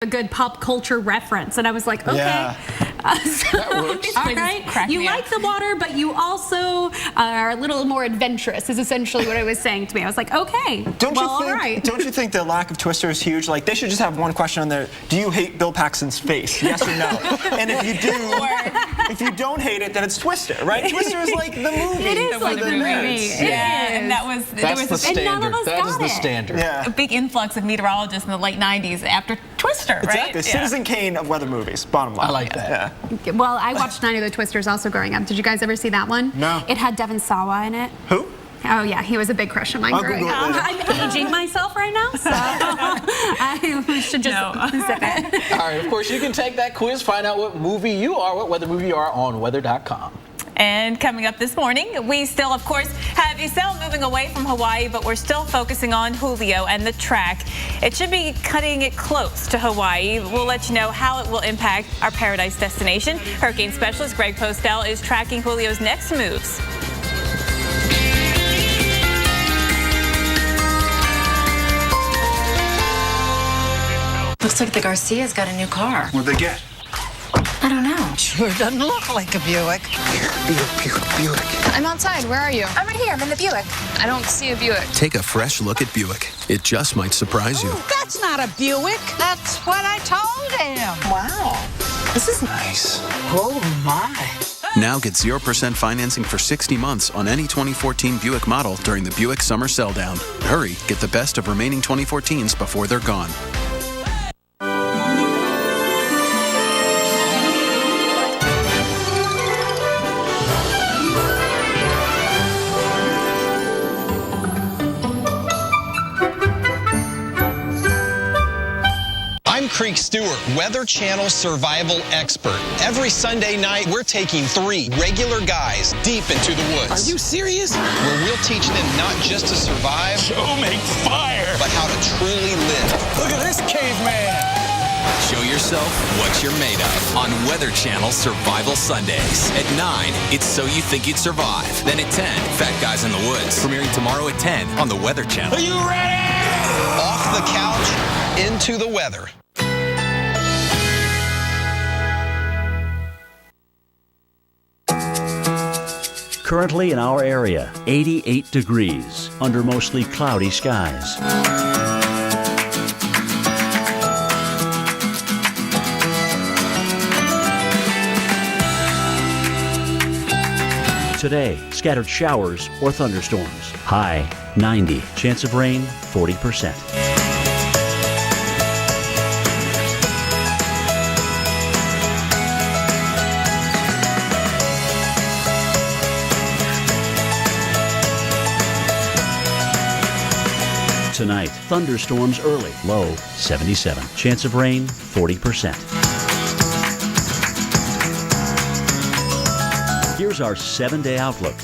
a good pop culture reference, and I was like, okay. Yeah. That works. All right. You like the water, but you also are a little more adventurous, is essentially what I was saying to me. I was like, okay, all right. Don't you think the lack of Twister is huge? Like, they should just have one question on there. Do you hate Bill Paxton's face? Yes or no? And if you do, if you don't hate it, then it's Twister, right? Twister is like the movie. It is like the movie. Yeah, and that was That's the standard. none of us That is got the it. standard. Yeah. a big influx of meteorologists in the late 90s after Twister, right? Exactly. Citizen Kane of weather movies, bottom line. I like that. Yeah. Well, I watched Night of the Twisters also growing up. Did you guys ever see that one? No. It had Devon Sawa in it. Who? Oh, yeah, he was a big crush of mine I'll growing Google it up. later. I'm aging myself right now, so I should just zip it. All right, of course, you can take that quiz, find out what movie you are, what weather movie you are on weather.com. And coming up this morning, we still, of course, have Isel moving away from Hawaii, but we're still focusing on Julio and the track. It should be cutting it close to Hawaii. We'll let you know how it will impact our paradise destination. Hurricane specialist Greg Postel is tracking Julio's next moves. Looks like the Garcia's got a new car. What'd they get? I don't know. Sure doesn't look like a Buick. Buick. I'm outside. Where are you? I'm right here. I'm in the Buick. I don't see a Buick. Take a fresh look at Buick. It just might surprise you. That's not a Buick. That's what I told him. Wow. This is Nice. Oh, my. Now get 0% financing for 60 months on any 2014 Buick model during the Buick Summer Sell Down. Hurry, get the best of remaining 2014s before they're gone. I'm Creek Stewart, Weather Channel survival expert. Every Sunday night, we're taking 3 regular guys deep into the woods. Are you serious? Where we'll teach them not just to survive, Show make fire. but how to truly live. Look at this caveman. Show yourself what you're made of on Weather Channel Survival Sundays. At 9, it's So You Think You'd Survive. Then at 10, Fat Guys in the Woods. Premiering tomorrow at 10 on the Weather Channel. Are you ready? Off the couch, into the weather. Currently in our area, 88 degrees under mostly cloudy skies. Today, scattered showers or thunderstorms. High 90. Chance of rain 40%. Tonight, thunderstorms early, low 77. Chance of rain 40%. Here's our 7-day outlook.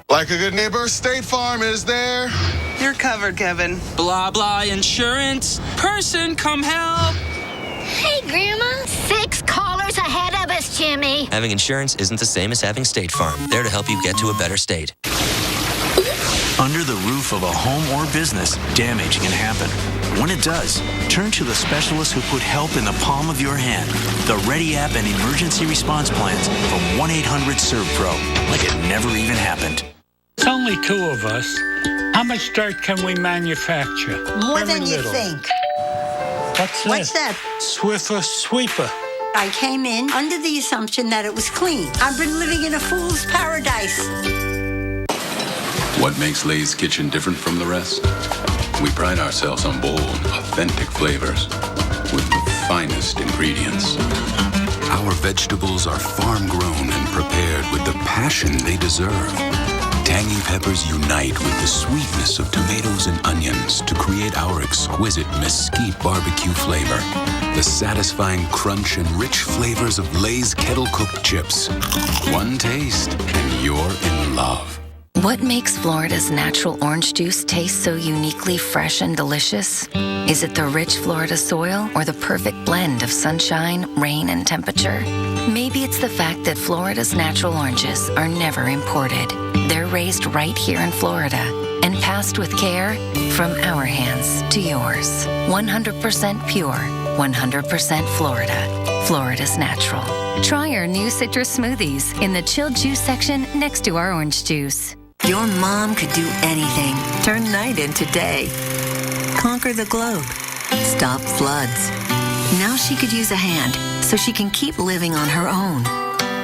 Like a good neighbor, State Farm is there. You're covered, Kevin. Blah, blah, insurance. Person, come help. Hey, Grandma. 6 callers ahead of us, Jimmy. Having insurance isn't the same as having State Farm. There to help you get to a better state. Under the roof of a home or business, damage can happen. When it does, turn to the specialists who put help in the palm of your hand. The Ready app and emergency response plans from 1-800-SERVPRO. Like it never even happened. It's only 2 of us. How much dirt can we manufacture? More Very than you little. think. What's that? Swiffer sweeper. I came in under the assumption that it was clean. I've been living in a fool's paradise. What makes Lay's Kitchen different from the rest? We pride ourselves on bold, authentic flavors with the finest ingredients. Our vegetables are farm-grown and prepared with the passion they deserve. Tangy peppers unite with the sweetness of tomatoes and onions to create our exquisite mesquite barbecue flavor. The satisfying crunch and rich flavors of Lay's kettle-cooked chips. One taste and you're in love. What makes Florida's natural orange juice taste so uniquely fresh and delicious? Is it the rich Florida soil or the perfect blend of sunshine, rain, and temperature? Maybe it's the fact that Florida's natural oranges are never imported. They're raised right here in Florida and passed with care from our hands to yours. 100% pure, 100% Florida. Florida's natural. Try our new citrus smoothies in the chilled juice section next to our orange juice. Your mom could do anything. Turn night into day. Conquer the globe. Stop floods. Now she could use a hand so she can keep living on her own.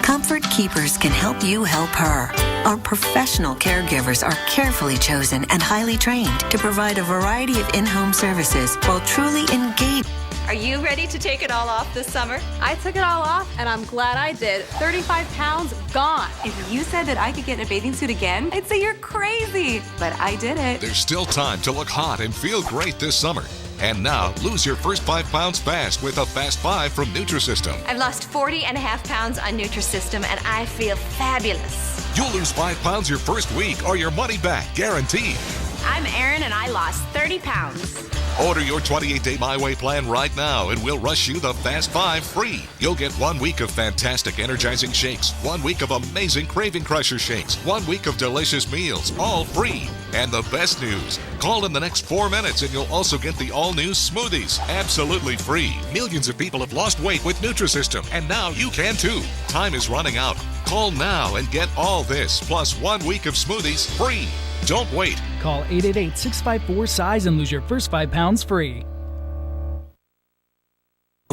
Comfort Keepers can help you help her. Our professional caregivers are carefully chosen and highly trained to provide a variety of in-home services while truly engaged. Are you ready to take it all off this summer? I took it all off, and I'm glad I did. 35 pounds gone. If you said that I could get in a bathing suit again, I'd say you're crazy. But I did it. There's still time to look hot and feel great this summer. And now, lose your first 5 pounds fast with a Fast 5 from Nutrisystem. I've lost 40.5 pounds on Nutrisystem, and I feel fabulous. You'll lose 5 pounds your first week or your money back, guaranteed. I'm Erin, and I lost 30 pounds. Order your 28-day My Way plan right now, and we'll rush you the Fast 5 free. You'll get 1 week of fantastic energizing shakes, 1 week of amazing Craving Crusher shakes, 1 week of delicious meals, all free. And the best news, call in the next 4 minutes and you'll also get the all-new smoothies, absolutely free. Millions of people have lost weight with Nutrisystem, and now you can too. Time is running out. Call now and get all this, plus 1 week of smoothies free. Don't wait. Call 888-654-SIZE and lose your first 5 pounds free.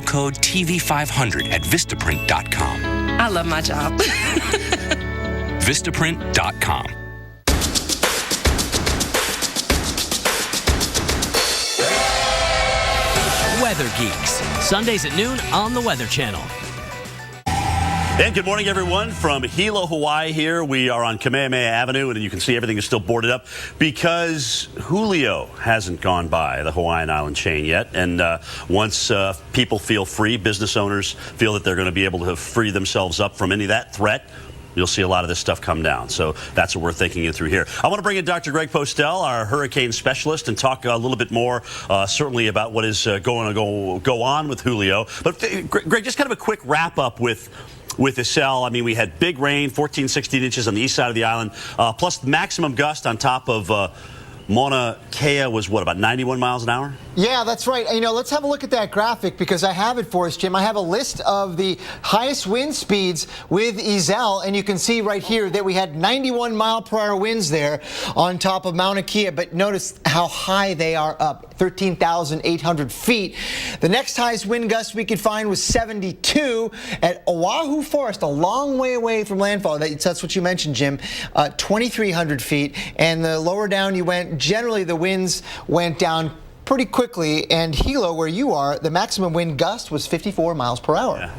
Code TV500 at Vistaprint.com. I love my job. Vistaprint.com. Weather Geeks, Sundays at noon on the Weather Channel. And good morning, everyone, from Hilo, Hawaii here. We are on Kamehameha Avenue, and you can see everything is still boarded up because Julio hasn't gone by the Hawaiian Island chain yet. And once people feel free, business owners feel that they're going to be able to free themselves up from any of that threat, you'll see a lot of this stuff come down. So that's what we're thinking it through here. I want to bring in Dr. Greg Postel, our hurricane specialist, and talk a little bit more, certainly about what is going to go on with Julio. But Greg, just kind of a quick wrap up with Iselle. I mean, we had big rain, 14, 16 inches on the east side of the island, plus the maximum gust on top of Mauna Kea was, what, about 91 miles an hour? Yeah, that's right. You know, let's have a look at that graphic because I have it for us, Jim. I have a list of the highest wind speeds with Iselle, and you can see right here that we had 91 mile per hour winds there on top of Mauna Kea, but notice how high they are up, 13,800 feet. The next highest wind gust we could find was 72 at Oahu Forest, a long way away from landfall. That's what you mentioned, Jim, 2,300 feet. And the lower down you went, generally the winds went down pretty quickly, and Hilo, where you are, the maximum wind gust was 54 miles per hour. Yeah.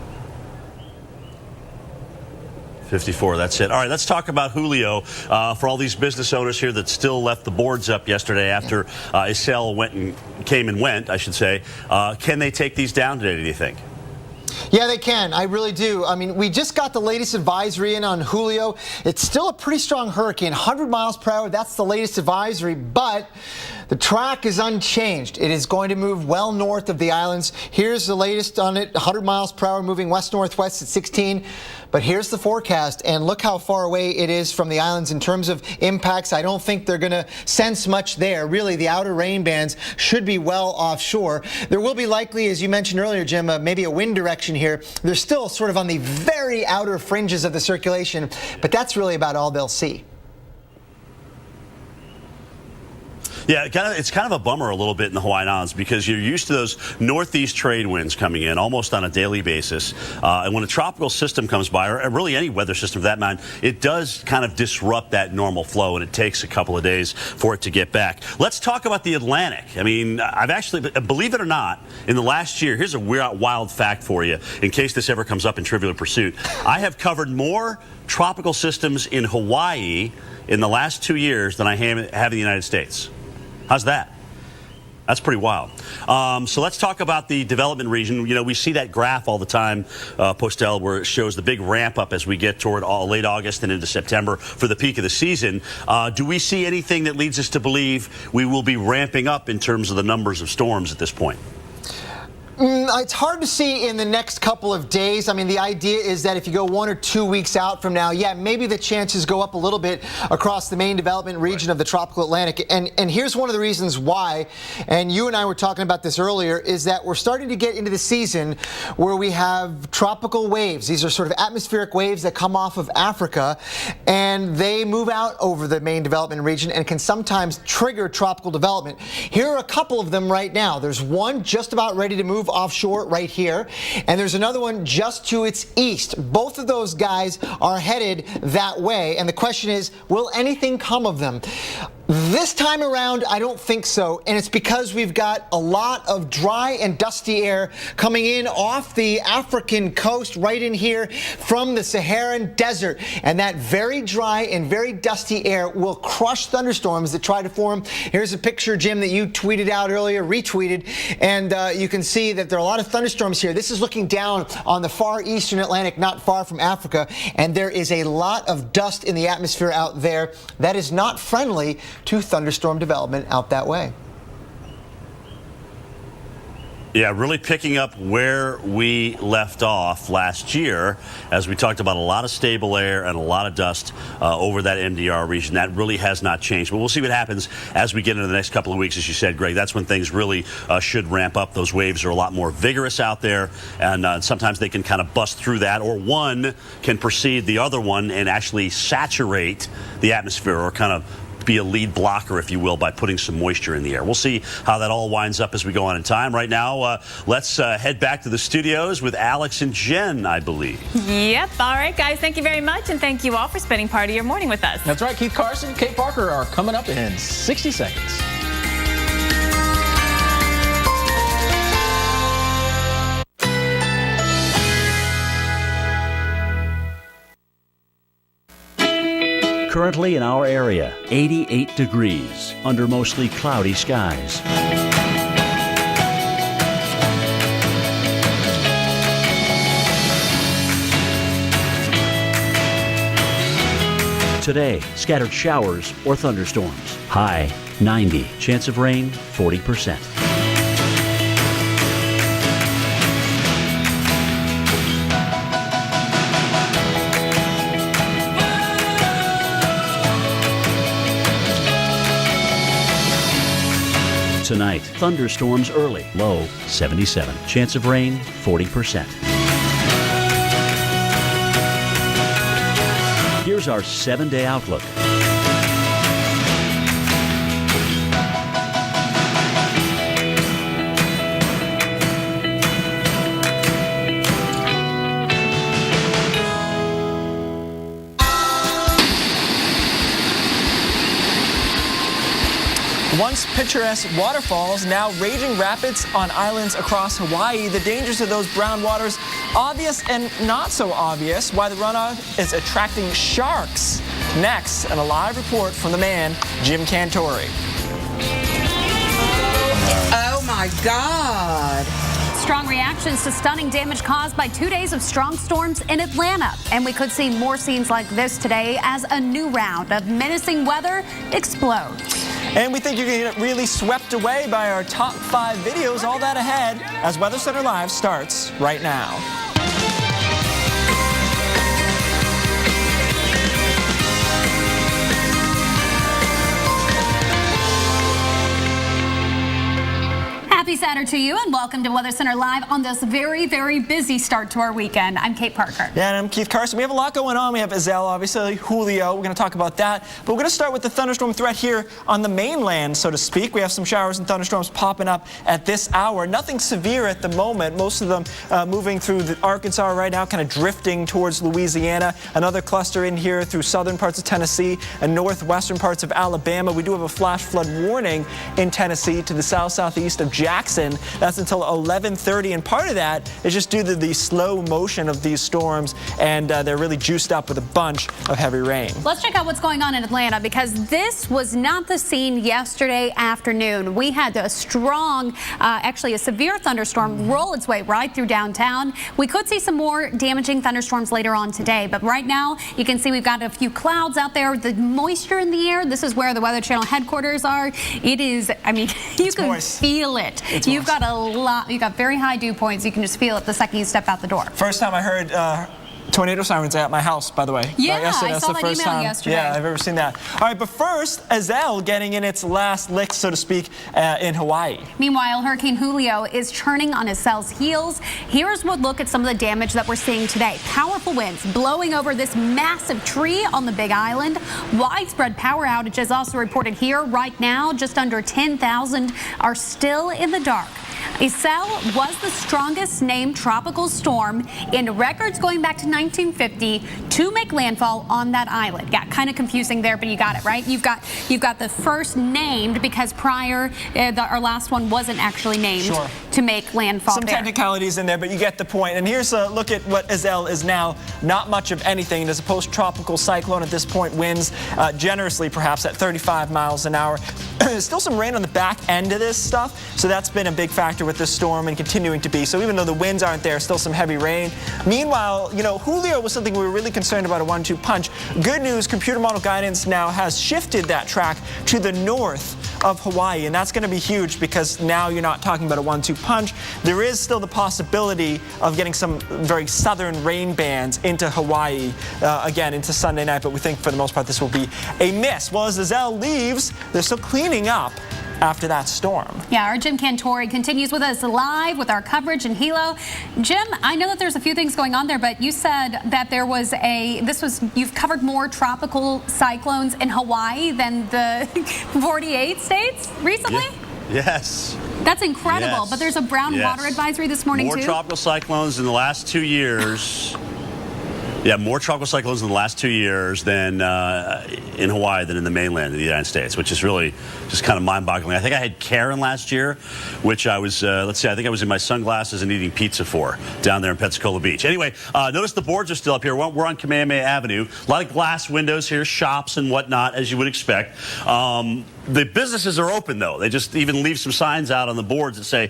54, that's it. All right, let's talk about Julio for all these business owners here that still left the boards up yesterday after Iselle came and went, I should say. Can they take these down today, do you think? Yeah, they can. I really do. I mean, we just got the latest advisory in on Julio. It's still a pretty strong hurricane, 100 miles per hour. That's the latest advisory, but the track is unchanged. It is going to move well north of the islands. Here's the latest on it, 100 miles per hour, moving west-northwest at 16. But here's the forecast, and look how far away it is from the islands in terms of impacts. I don't think they're going to sense much there. Really, the outer rain bands should be well offshore. There will be likely, as you mentioned earlier, Jim, maybe a wind direction here. They're still sort of on the very outer fringes of the circulation, but that's really about all they'll see. Yeah, it's kind of a bummer a little bit in the Hawaiian Islands because you're used to those northeast trade winds coming in almost on a daily basis. And when a tropical system comes by, or really any weather system for that matter, it does kind of disrupt that normal flow, and it takes a couple of days for it to get back. Let's talk about the Atlantic. I mean, I've actually, believe it or not, in the last year, here's a wild fact for you, in case this ever comes up in Trivial Pursuit. I have covered more tropical systems in Hawaii in the last 2 years than I have in the United States. How's that? That's pretty wild. So let's talk about the development region. You know, we see that graph all the time, Postel, where it shows the big ramp up as we get toward late August and into September for the peak of the season. Do we see anything that leads us to believe we will be ramping up in terms of the numbers of storms at this point? It's hard to see in the next couple of days. I mean, the idea is that if you go 1 or 2 weeks out from now, yeah, maybe the chances go up a little bit across the main development region of the tropical Atlantic. And here's one of the reasons why, and you and I were talking about this earlier, is that we're starting to get into the season where we have tropical waves. These are sort of atmospheric waves that come off of Africa, and they move out over the main development region and can sometimes trigger tropical development. Here are a couple of them right now. There's one just about ready to move offshore right here, and there's another one just to its east. Both of those guys are headed that way, and the question is, will anything come of them? This time around, I don't think so, and it's because we've got a lot of dry and dusty air coming in off the African coast right in here from the Saharan desert, and that very dry and very dusty air will crush thunderstorms that try to form. Here's a picture, Jim, that you tweeted out earlier, retweeted, and you can see that there are a lot of thunderstorms here. This is looking down on the far eastern Atlantic, not far from Africa, and there is a lot of dust in the atmosphere out there that is not friendly to thunderstorm development out that way. Yeah, really picking up where we left off last year as we talked about a lot of stable air and a lot of dust over that MDR region. That really has not changed. But we'll see what happens as we get into the next couple of weeks. As you said, Greg, that's when things really should ramp up. Those waves are a lot more vigorous out there, and sometimes they can kind of bust through that, or one can precede the other one and actually saturate the atmosphere, or kind of be a lead blocker, if you will, by putting some moisture in the air. We'll see how that all winds up as we go on in time. Right now, let's head back to the studios with Alex and Jen, I believe. Yep. All right, guys, thank you very much, and thank you all for spending part of your morning with us. That's right. Keith Carson, Kate Parker are coming up in 60 seconds. Currently in our area, 88 degrees under mostly cloudy skies. Today, scattered showers or thunderstorms. High 90. Chance of rain 40%. Tonight, thunderstorms early, low 77. Chance of rain 40%. Here's our 7-day outlook. Once picturesque waterfalls, now raging rapids on islands across Hawaii. The dangers of those brown waters, obvious and not so obvious. Why the runoff is attracting sharks. Next, and a live report from the man, Jim Cantore. Oh my God. Strong reactions to stunning damage caused by 2 days of strong storms in Atlanta. And we could see more scenes like this today as a new round of menacing weather explodes. And we think you're going to get really swept away by our top 5 videos. All that ahead as Weather Center Live starts right now. Happy Saturday to you, and welcome to Weather Center Live on this very, very busy start to our weekend. I'm Kate Parker. Yeah, and I'm Keith Carson. We have a lot going on. We have Iselle, obviously, Julio. We're going to talk about that. But we're going to start with the thunderstorm threat here on the mainland, so to speak. We have some showers and thunderstorms popping up at this hour. Nothing severe at the moment. Most of them moving through Arkansas right now, kind of drifting towards Louisiana. Another cluster in here through southern parts of Tennessee and northwestern parts of Alabama. We do have a flash flood warning in Tennessee to the south-southeast of Jackson. Wisconsin. That's until 11:30, and part of that is just due to the slow motion of these storms, and they're really juiced up with a bunch of heavy rain. Let's check out what's going on in Atlanta, because this was not the scene yesterday afternoon. We had a strong, actually a severe thunderstorm roll its way right through downtown. We could see some more damaging thunderstorms later on today, but right now you can see we've got a few clouds out there. The moisture in the air, this is where the Weather Channel headquarters are. It is, I mean, you can feel it. You've got a lot, you've got very high dew points. You can just feel it the second you step out the door. First time I heard tornado sirens at my house, by the way. Yeah, yesterday. I saw That's the that first email time yesterday. Yeah, I've ever seen that. All right, but first, Azelle getting in its last licks, so to speak, in Hawaii. Meanwhile, Hurricane Julio is churning on Azelle's heels. Here's a look at some of the damage that we're seeing today. Powerful winds blowing over this massive tree on the Big Island. Widespread power outages also reported here. Right now, just under 10,000 are still in the dark. Azelle was the strongest named tropical storm in records going back to 1950 to make landfall on that island. Yeah, kind of confusing there, but you got it, right? You've got the first named, because prior, our last one wasn't actually named to make landfall Some there. technicalities in there, but you get the point. And here's a look at what Azelle is now. Not much of anything. It is a post-tropical cyclone at this point. Winds generously, perhaps, at 35 miles an hour. There's still some rain on the back end of this stuff, so that's been a big factor with this storm and continuing to be. So even though the winds aren't there, still some heavy rain. Meanwhile, you know, Julio was something we were really concerned about, a 1-2 punch. Good news, computer model guidance now has shifted that track to the north of Hawaii, and that's going to be huge, because now you're not talking about a 1-2 punch. There is still the possibility of getting some very southern rain bands into Hawaii, again, into Sunday night, but we think for the most part this will be a miss. Well, as Azelle leaves, they're still cleaning up after that storm. Yeah, our Jim Cantori continues with us live with our coverage in Hilo. Jim, I know that there's a few things going on there, but you said that there was you've covered more tropical cyclones in Hawaii than the 48 states recently? Yes. That's incredible, Yes. but there's a brown water advisory this morning More too? tropical cyclones in the last 2 years. Yeah, more tropical cyclones in the last 2 years than in Hawaii than in the mainland of the United States, which is really just kind of mind-boggling. I think I had Karen last year, which I was, I think I was in my sunglasses and eating pizza for down there in Pensacola Beach. Anyway, notice the boards are still up here. We're on Kamehameha Avenue. A lot of glass windows here, shops and whatnot, as you would expect. The businesses are open, though. They just even leave some signs out on the boards that say,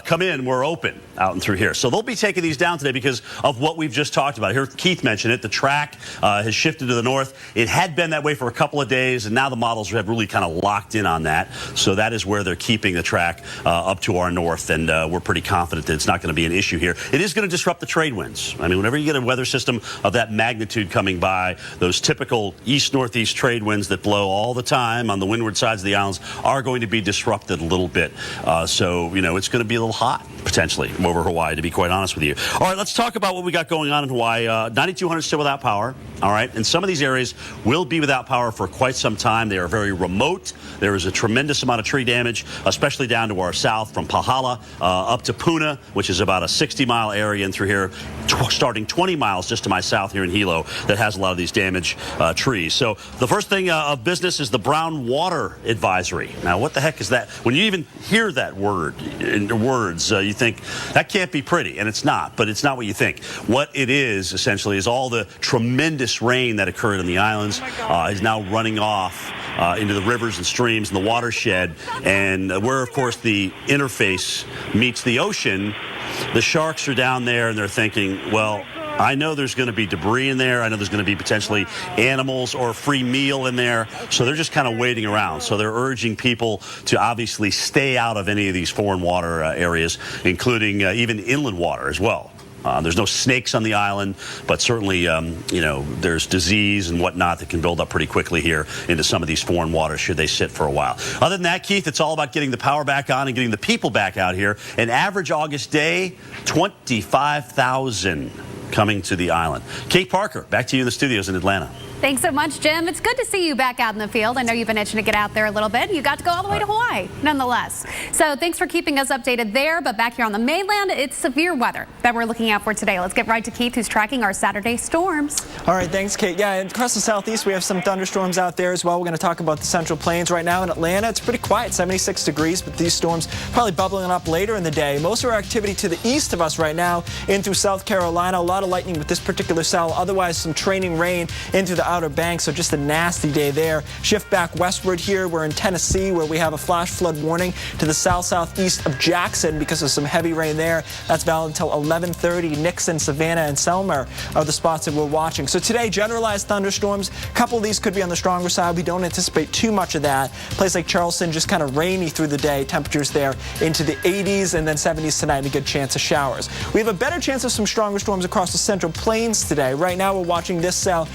come in, we're open, out and through here. So they'll be taking these down today because of what we've just talked about. Here, Keith mentioned it. The track has shifted to the north. It had been that way for a couple of days, and now the models have really kind of locked in on that. So that is where they're keeping the track up to our north, and we're pretty confident that it's not going to be an issue here. It is going to disrupt the trade winds. I mean, whenever you get a weather system of that magnitude coming by, those typical east-northeast trade winds that blow all the time on the windward sides of the islands are going to be disrupted a little bit. So, you know, it's going to be a little hot, potentially, over Hawaii, to be quite honest with you. All right, let's talk about what we got going on in Hawaii. 9,200 still without power, all right? And some of these areas will be without power for quite some time. They are very remote. There is a tremendous amount of tree damage, especially down to our south from Pahala up to Puna, which is about a 60-mile area, and through here, starting 20 miles just to my south here in Hilo, that has a lot of these damaged trees. So the first thing of business is the brown water advisory. Now, what the heck is that? When you even hear that word in words, you think that can't be pretty, and it's not, but it's not what you think. What it is, essentially, is all the tremendous rain that occurred in the islands is now running off into the rivers and streams and the watershed, and where, of course, the interface meets the ocean, the sharks are down there, and they're thinking, well, I know there's going to be debris in there. I know there's going to be potentially animals or free meal in there. So they're just kind of waiting around. So they're urging people to obviously stay out of any of these foreign water areas, including even inland water as well. There's no snakes on the island, but certainly, you know, there's disease and whatnot that can build up pretty quickly here into some of these foreign waters should they sit for a while. Other than that, Keith, it's all about getting the power back on and getting the people back out here. An average August day, 25,000 coming to the island. Kate Parker, back to you in the studios in Atlanta. Thanks so much, Jim. It's good to see you back out in the field. I know you've been itching to get out there a little bit. You got to go all the way to Hawaii, nonetheless. So thanks for keeping us updated there. But back here on the mainland, it's severe weather that we're looking out for today. Let's get right to Keith, who's tracking our Saturday storms. All right, thanks, Kate. Yeah, across the southeast, we have some thunderstorms out there as well. We're going to talk about the Central Plains right now in Atlanta. It's pretty quiet, 76 degrees, but these storms probably bubbling up later in the day. Most of our activity to the east of us right now in through South Carolina. A lot of lightning with this particular cell. Otherwise, some training rain into the Outer Banks. So just a nasty day there. Shift back westward here. We're in Tennessee, where we have a flash flood warning to the south-southeast of Jackson because of some heavy rain there. That's valid until 11:30. Nixon, Savannah, and Selmer are the spots that we're watching. So today, generalized thunderstorms. A couple of these could be on the stronger side. We don't anticipate too much of that. Place like Charleston, just kind of rainy through the day. Temperatures there into the 80s and then 70s tonight, and a good chance of showers. We have a better chance of some stronger storms across the Central Plains today. Right now, we're watching this cell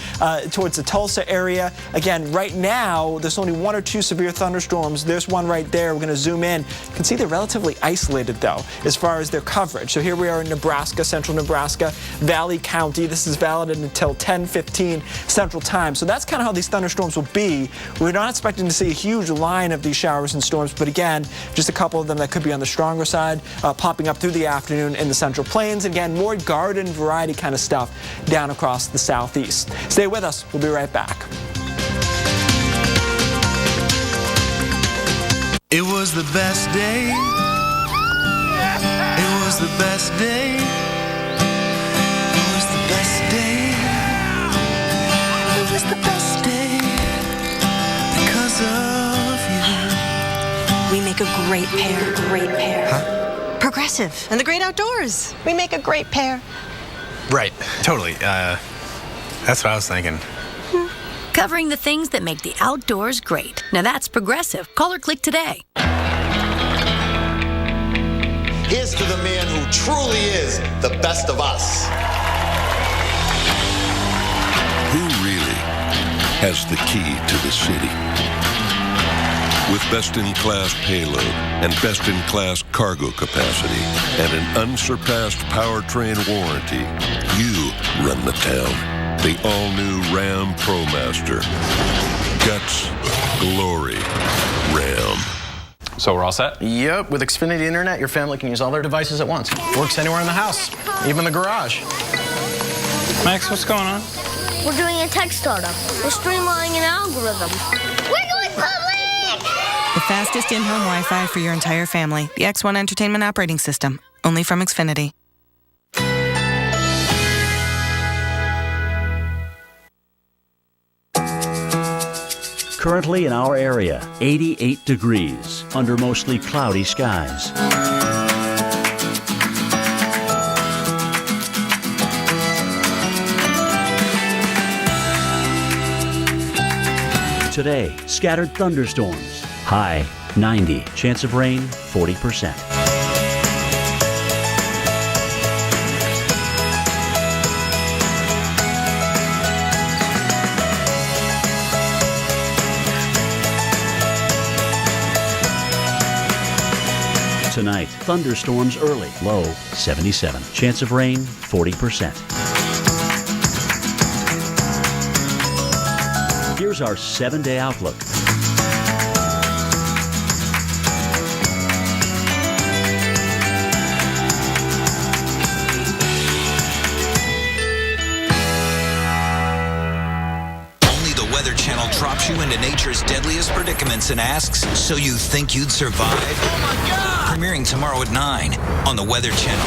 towards the Tulsa area. Again, right now, there's only 1 or 2 severe thunderstorms. There's one right there. We're going to zoom in. You can see they're relatively isolated, though, as far as their coverage. So here we are in Nebraska, central Nebraska, Valley County. This is valid until 10:15 Central Time. So that's kind of how these thunderstorms will be. We're not expecting to see a huge line of these showers and storms, but again, just a couple of them that could be on the stronger side, popping up through the afternoon in the Central Plains. Again, more garden variety kind of stuff down across the southeast. Stay with us. We'll be right back. It was the best day. It was the best day. It was the best day. It was the best day because of you. We make a great pair. Huh? Progressive and the great outdoors. We make a great pair. Right, totally. That's what I was thinking. Covering the things that make the outdoors great. Now that's Progressive. Call or click today. Here's to the man who truly is the best of us. Who really has the key to the city? With best-in-class payload and best-in-class cargo capacity and an unsurpassed powertrain warranty, you run the town. The all-new Ram ProMaster. Guts, glory, Ram. So we're all set? Yep, with Xfinity Internet, your family can use all their devices at once. Works anywhere in the house, even the garage. Max, what's going on? We're doing a tech startup. We're streamlining an algorithm. We're going public! The fastest in-home Wi-Fi for your entire family. The X1 Entertainment Operating System. Only from Xfinity. Currently in our area, 88 degrees under mostly cloudy skies. Today, scattered thunderstorms. High 90. Chance of rain 40%. Tonight, thunderstorms early, low 77. Chance of rain 40%. Here's our 7-day outlook. Weather Channel drops you into nature's deadliest predicaments and asks, so you think you'd survive? Oh my God! Premiering tomorrow at 9 on the Weather Channel.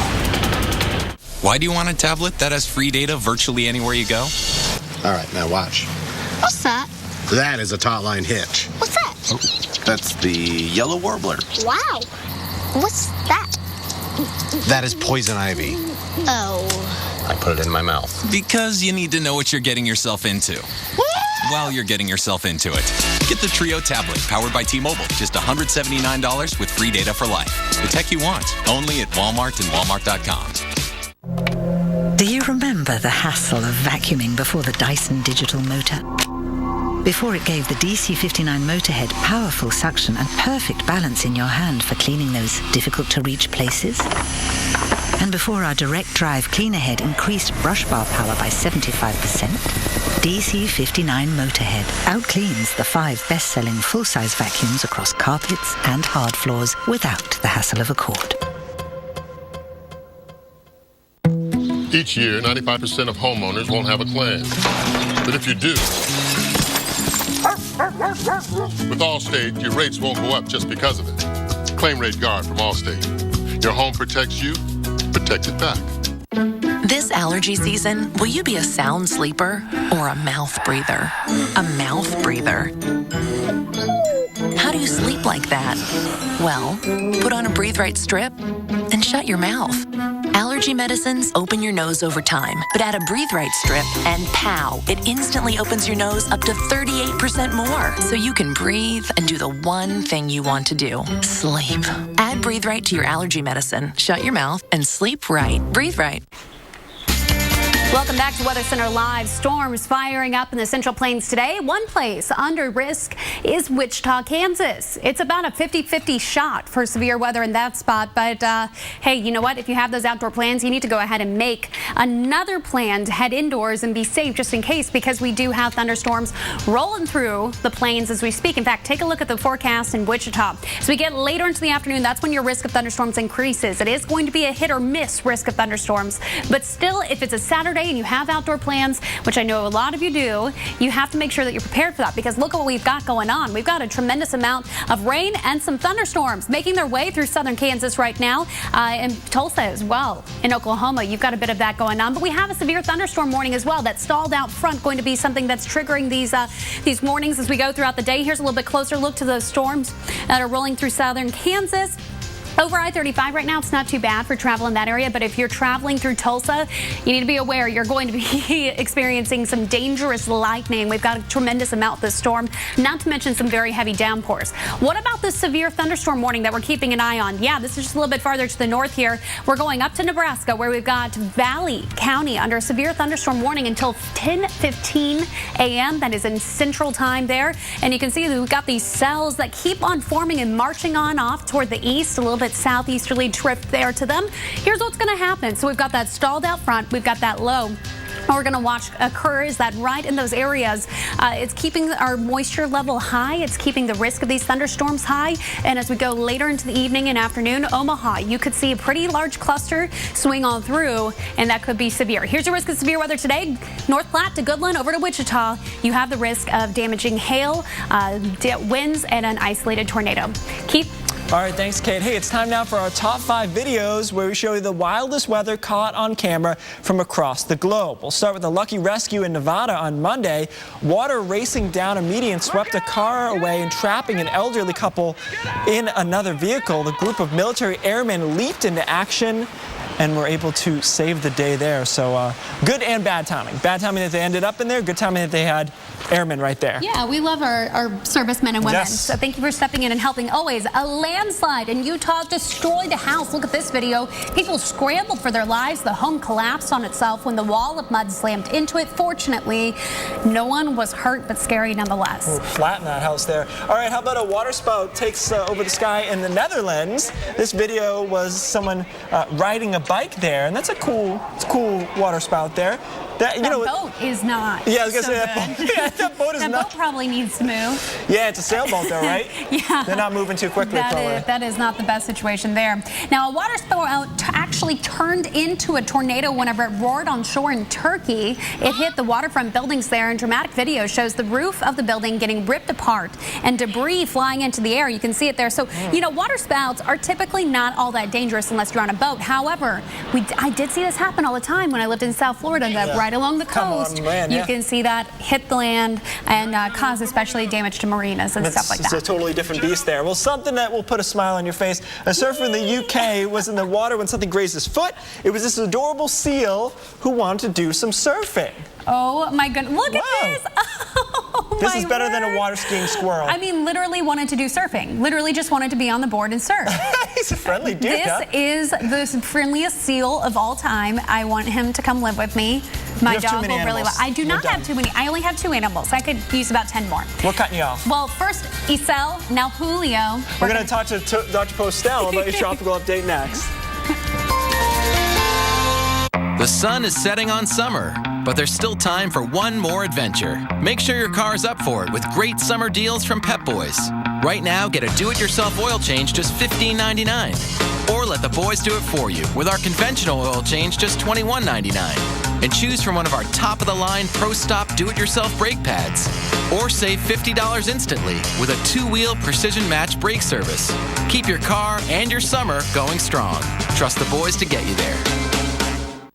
Why do you want a tablet that has free data virtually anywhere you go? All right, now watch. What's that? That is a taut-line hitch. What's that? Oh, that's the yellow warbler. Wow. What's that? That is poison ivy. Oh. I put it in my mouth. Because you need to know what you're getting yourself into. While you're getting yourself into it. Get the Trio tablet powered by T-Mobile. Just $179 with free data for life. The tech you want. Only at Walmart and Walmart.com. Do you remember the hassle of vacuuming before the Dyson Digital Motor? Before it gave the DC59 Motorhead powerful suction and perfect balance in your hand for cleaning those difficult-to-reach places? And before our direct drive cleaner head increased brush bar power by 75%, DC59 Motorhead outcleans the 5 best-selling full-size vacuums across carpets and hard floors without the hassle of a cord. Each year, 95% of homeowners won't have a claim. But if you do, with Allstate, your rates won't go up just because of it. Claim Rate Guard from Allstate. Your home protects you, protect it back. This allergy season, will you be a sound sleeper or a mouth breather? A mouth breather. How do you sleep like that? Well, put on a Breathe Right strip and shut your mouth. Allergy medicines open your nose over time, but add a Breathe Right strip and pow, it instantly opens your nose up to 38% more, so you can breathe and do the one thing you want to do, sleep. Add Breathe Right to your allergy medicine, shut your mouth, and sleep right. Breathe Right. Welcome back to Weather Center Live. Storms firing up in the Central Plains today. One place under risk is Wichita, Kansas. It's about a 50-50 shot for severe weather in that spot. But hey, you know what? If you have those outdoor plans, you need to go ahead and make another plan to head indoors and be safe just in case, because we do have thunderstorms rolling through the plains as we speak. In fact, take a look at the forecast in Wichita. As we get later into the afternoon, that's when your risk of thunderstorms increases. It is going to be a hit or miss risk of thunderstorms. But still, if it's a Saturday and you have outdoor plans, which I know a lot of you do, you have to make sure that you're prepared for that, because look at what we've got going on. We've got a tremendous amount of rain and some thunderstorms making their way through southern Kansas right now, and Tulsa as well. In Oklahoma, you've got a bit of that going on, but we have a severe thunderstorm warning as well. That stalled out front going to be something that's triggering these warnings as we go throughout the day. Here's a little bit closer look to those storms that are rolling through southern Kansas. Over I-35 right now, it's not too bad for travel in that area, but if you're traveling through Tulsa, you need to be aware you're going to be experiencing some dangerous lightning. We've got a tremendous amount this storm, not to mention some very heavy downpours. What about this severe thunderstorm warning that we're keeping an eye on? Yeah, this is just a little bit farther to the north here. We're going up to Nebraska, where we've got Valley County under a severe thunderstorm warning until 10:15 a.m. That is in central time there. And you can see that we've got these cells that keep on forming and marching on off toward the east, a little bit southeasterly drift there to them. Here's what's going to happen. So we've got that stalled out front. We've got that low. What we're going to watch occur is that right in those areas, it's keeping our moisture level high. It's keeping the risk of these thunderstorms high. And as we go later into the evening and afternoon, Omaha, you could see a pretty large cluster swing on through, and that could be severe. Here's your risk of severe weather today. North Platte to Goodland over to Wichita. You have the risk of damaging hail, winds, and an isolated tornado. Keith? All right, thanks, Kate. Hey, it's time now for our top 5 videos where we show you the wildest weather caught on camera from across the globe. We'll start with a lucky rescue in Nevada on Monday. Water racing down a median swept a car away and trapping an elderly couple in another vehicle. The group of military airmen leaped into action and were able to save the day there. So good and bad timing. Bad timing that they ended up in there, good timing that they had airmen right there. Yeah, we love our servicemen and women. Yes. So thank you for stepping in and helping always. A landslide in Utah destroyed a house. Look at this video. People scrambled for their lives. The home collapsed on itself when the wall of mud slammed into it. Fortunately, no one was hurt, but scary nonetheless. Ooh, flat in that house there. All right, how about a water spout takes over the sky in the Netherlands? This video was someone riding a bike there, and that's a cool water spout there. That boat is not. Yeah, I was gonna so say that boat. Yeah, that boat is that not. That boat probably needs to move. Yeah, it's a sailboat though, right? Yeah. They're not moving too quickly. That is not the best situation there. Now, a water spout actually turned into a tornado whenever it roared on shore in Turkey. It hit the waterfront buildings there, and dramatic video shows the roof of the building getting ripped apart and debris flying into the air. You can see it there. So, water spouts are typically not all that dangerous unless you're on a boat. However, I did see this happen all the time when I lived in South Florida. Right along the coast, you can see that hit the land and cause especially damage to marinas and stuff like that. It's a totally different beast there. Well, something that will put a smile on your face. A surfer in the UK was in the water when something grazed his foot. It was this adorable seal who wanted to do some surfing. Oh my goodness, look at this. Oh, this is better than a water skiing squirrel. I mean, literally wanted to do surfing. Literally just wanted to be on the board and surf. He's a friendly dude. This is the friendliest seal of all time. I want him to come live with me. My dog will really love. I do not have too many. I only have 2 animals. I could use about 10 more. We're cutting you off. Well, first Isel, now Julio. We're going to talk to Dr. Postel about your tropical update next. The sun is setting on summer, but there's still time for one more adventure. Make sure your car's up for it with great summer deals from Pep Boys. Right now, get a do-it-yourself oil change just $15.99. Or let the boys do it for you with our conventional oil change just $21.99. And choose from one of our top-of-the-line Pro Stop do-it-yourself brake pads. Or save $50 instantly with a 2-wheel precision match brake service. Keep your car and your summer going strong. Trust the boys to get you there.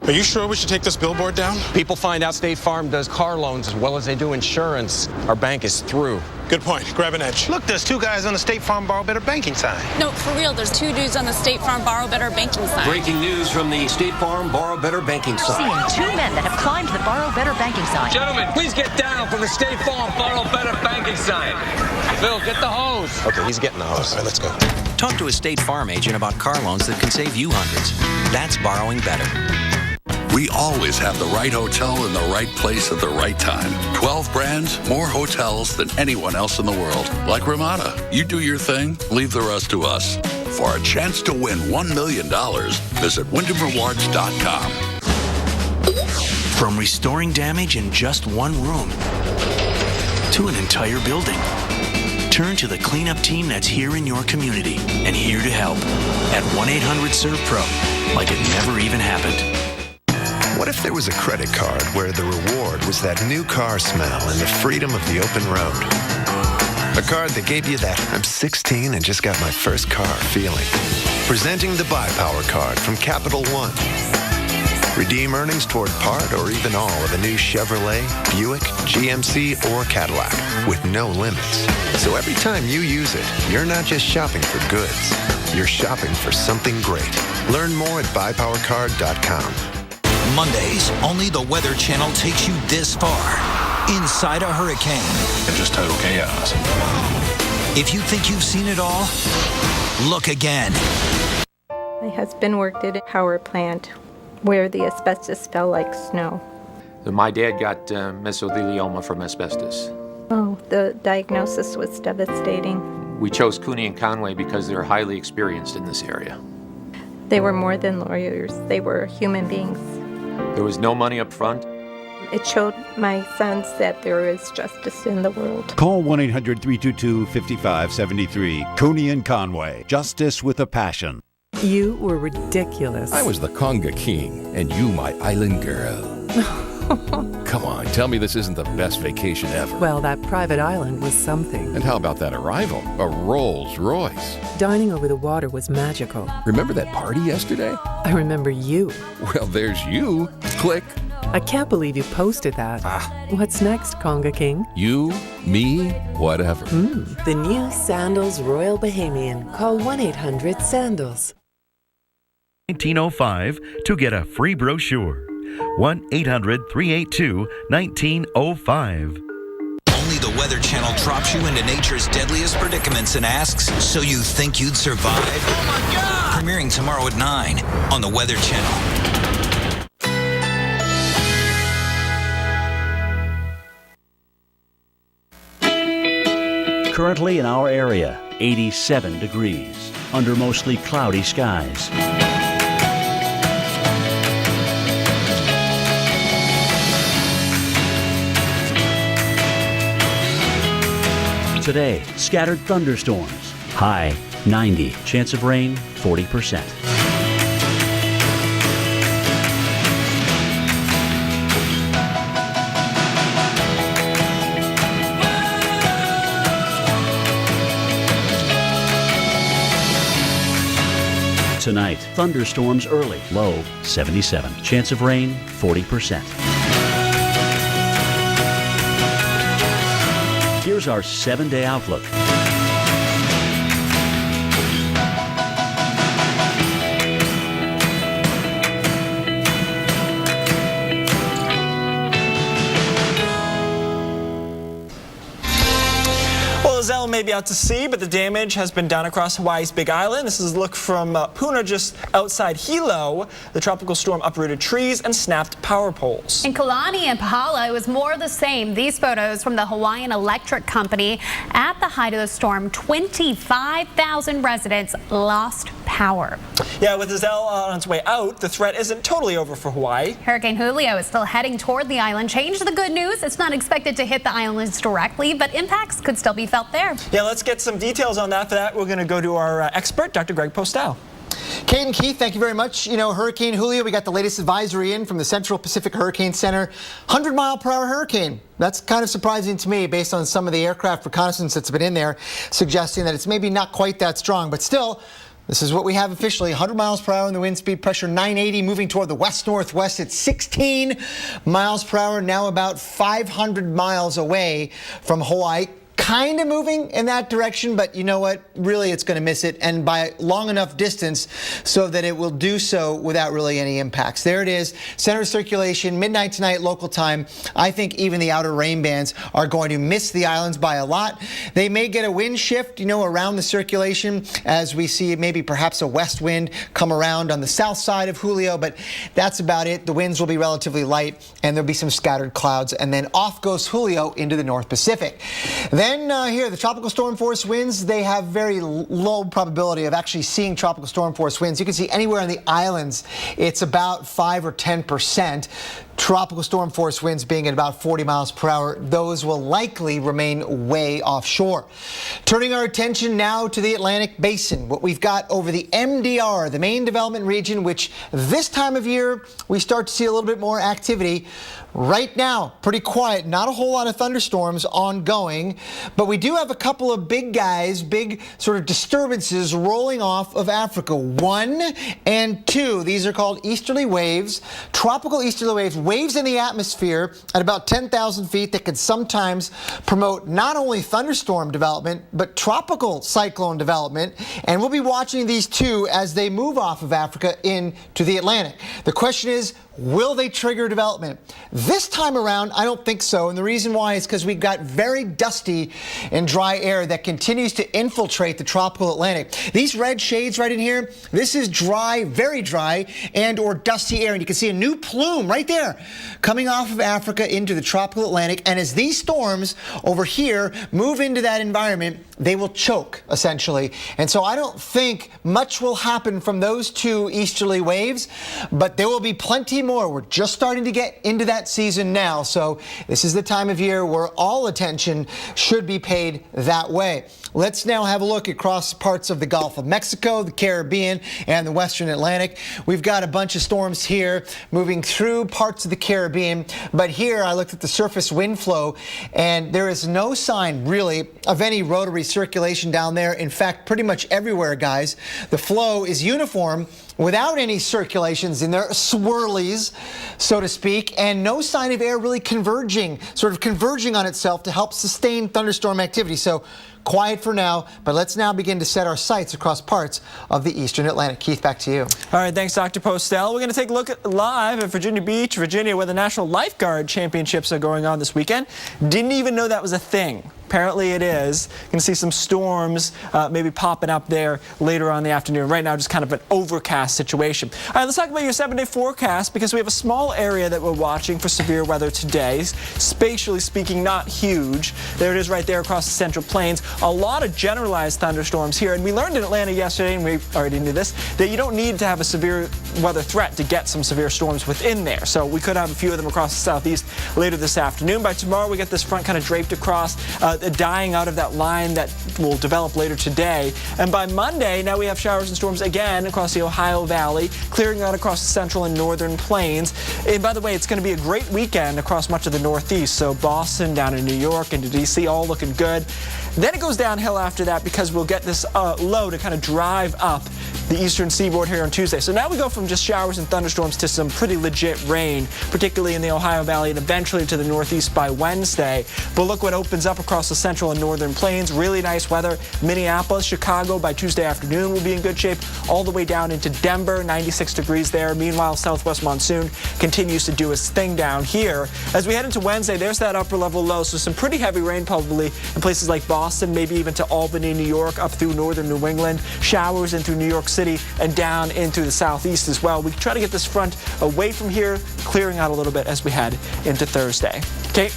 Are you sure we should take this billboard down? People find out State Farm does car loans as well as they do insurance. Our bank is through. Good point. Grab an edge. Look, there's 2 guys on the State Farm Borrow Better banking sign. No, for real, there's 2 dudes on the State Farm Borrow Better banking sign. Breaking news from the State Farm Borrow Better banking sign. Seeing 2 men that have climbed the Borrow Better banking sign. Gentlemen, please get down from the State Farm Borrow Better banking sign. Phil, get the hose. Okay, he's getting the hose. All right, let's go. Talk to a State Farm agent about car loans that can save you hundreds. That's borrowing better. We always have the right hotel in the right place at the right time. 12 brands, more hotels than anyone else in the world. Like Ramada. You do your thing, leave the rest to us. For a chance to win $1 million, visit WyndhamRewards.com. From restoring damage in just one room to an entire building, turn to the cleanup team that's here in your community and here to help at 1-800-SERVE-PRO, like it never even happened. What if there was a credit card where the reward was that new car smell and the freedom of the open road? A card that gave you that I'm 16 and just got my first car feeling. Presenting the Buy Power card from Capital One. Redeem earnings toward part or even all of a new Chevrolet, Buick, GMC, or Cadillac with no limits. So every time you use it, you're not just shopping for goods. You're shopping for something great. Learn more at buypowercard.com. Mondays, only the Weather Channel takes you this far. Inside a hurricane. Just total chaos. If you think you've seen it all, look again. My husband worked at a power plant where the asbestos fell like snow. My dad got mesothelioma from asbestos. Oh, the diagnosis was devastating. We chose Cooney and Conway because they're highly experienced in this area. They were more than lawyers. They were human beings. There was no money up front. It showed my sons that there is justice in the world. Call 1-800-322-5573. Cooney and Conway. Justice with a passion. You were ridiculous. I was the Conga King, and you my island girl. Come on, tell me this isn't the best vacation ever. Well, that private island was something. And how about that arrival? A Rolls Royce. Dining over the water was magical. Remember that party yesterday? I remember you. Well, there's you. Click. I can't believe you posted that. What's next, Conga King? You, me, whatever. The new Sandals Royal Bahamian. Call 1-800-SANDALS. 1905 to get a free brochure. 1-800-382-1905. Only the Weather Channel drops you into nature's deadliest predicaments and asks, so you think you'd survive? Oh my God! Premiering tomorrow at 9 on the Weather Channel. Currently in our area, 87 degrees, under mostly cloudy skies. Today, scattered thunderstorms. High 90. Chance of rain 40%. Tonight, thunderstorms early. Low 77. Chance of rain 40%. Here's our 7-day outlook. Zell may be out to sea, but the damage has been done across Hawaii's Big Island. This is a look from Puna, just outside Hilo. The tropical storm uprooted trees and snapped power poles. In Kalani and Pahala, it was more of the same. These photos from the Hawaiian Electric Company. At the height of the storm, 25,000 residents lost power. Yeah, with Iselle on its way out, the threat isn't totally over for Hawaii. Hurricane Julio is still heading toward the island. Change the good news. It's not expected to hit the islands directly, but impacts could still be felt there. Yeah, let's get some details on that. For that, we're going to go to our expert, Dr. Greg Postel. Kate and Keith, thank you very much. You know, Hurricane Julio, we got the latest advisory in from the Central Pacific Hurricane Center. 100-mile-per-hour hurricane. That's kind of surprising to me based on some of the aircraft reconnaissance that's been in there, suggesting that it's maybe not quite that strong. But still, this is what we have officially. 100 miles per hour in the wind speed, pressure 980, moving toward the west-northwest at 16 miles per hour, now about 500 miles away from Hawaii. Kind of moving in that direction, but you know what? Really, it's going to miss it, and by long enough distance so that it will do so without really any impacts. There it is, center of circulation, midnight tonight, local time. I think even the outer rain bands are going to miss the islands by a lot. They may get a wind shift, you know, around the circulation as we see maybe perhaps a west wind come around on the south side of Julio, but that's about it. The winds will be relatively light, and there'll be some scattered clouds, and then off goes Julio into the North Pacific. Then here, the tropical storm force winds, they have very low probability of actually seeing tropical storm force winds. You can see anywhere on the islands, it's about 5 or 10%. Tropical storm force winds being at about 40 miles per hour. Those will likely remain way offshore. Turning our attention now to the Atlantic Basin, what we've got over the MDR, the main development region, which this time of year we start to see a little bit more activity. Right now, pretty quiet, not a whole lot of thunderstorms ongoing, but we do have a couple of big guys, big sort of disturbances rolling off of Africa. 1 and 2, these are called easterly waves, tropical easterly waves, waves in the atmosphere at about 10,000 feet that can sometimes promote not only thunderstorm development, but tropical cyclone development. And we'll be watching these two as they move off of Africa into the Atlantic. The question is, will they trigger development? This time around, I don't think so. And the reason why is because we've got very dusty and dry air that continues to infiltrate the tropical Atlantic. These red shades right in here, this is dry, very dry, and or dusty air. And you can see a new plume right there coming off of Africa into the tropical Atlantic. And as these storms over here move into that environment, they will choke, essentially. And so I don't think much will happen from those two easterly waves, but there will be plenty more. We're just starting to get into that season now, so this is the time of year where all attention should be paid that way. Let's now have a look across parts of the Gulf of Mexico, the Caribbean, and the Western Atlantic. We've got a bunch of storms here moving through parts of the Caribbean, but here I looked at the surface wind flow, and there is no sign, really, of any rotary circulation down there. In fact, pretty much everywhere, guys, the flow is uniform without any circulations in there, swirlies, so to speak, and no sign of air really converging on itself to help sustain thunderstorm activity. So quiet for now, but let's now begin to set our sights across parts of the Eastern Atlantic. Keith, back to you. All right, thanks, Dr. Postel. We're going to take a look live at Virginia Beach, Virginia, where the National Lifeguard Championships are going on this weekend. Didn't even know that was a thing. Apparently it is. You can see some storms maybe popping up there later on in the afternoon. Right now, just kind of an overcast situation. All right, let's talk about your 7-day forecast, because we have a small area that we're watching for severe weather today. Spatially speaking, not huge. There it is right there across the Central Plains. A lot of generalized thunderstorms here. And we learned in Atlanta yesterday, and we already knew this, that you don't need to have a severe weather threat to get some severe storms within there. So we could have a few of them across the southeast later this afternoon. By tomorrow, we get this front kind of draped across, dying out of that line that will develop later today. And by Monday, now we have showers and storms again across the Ohio Valley, clearing out across the central and northern plains. And by the way, it's going to be a great weekend across much of the Northeast. So Boston, down in New York, into D.C., all looking good. Then it goes downhill after that, because we'll get this low to kind of drive up the eastern seaboard here on Tuesday. So now we go from just showers and thunderstorms to some pretty legit rain, particularly in the Ohio Valley and eventually to the Northeast by Wednesday. But look what opens up across the central and northern plains. Really nice weather. Minneapolis, Chicago by Tuesday afternoon will be in good shape, all the way down into Denver, 96 degrees there. Meanwhile, southwest monsoon continues to do its thing down here. As we head into Wednesday, there's that upper level low, so some pretty heavy rain probably in places like Boston, maybe even to Albany, New York, up through northern New England. Showers in through New York City and down into the southeast as well. We try to get this front away from here, clearing out a little bit as we head into Thursday. Kate?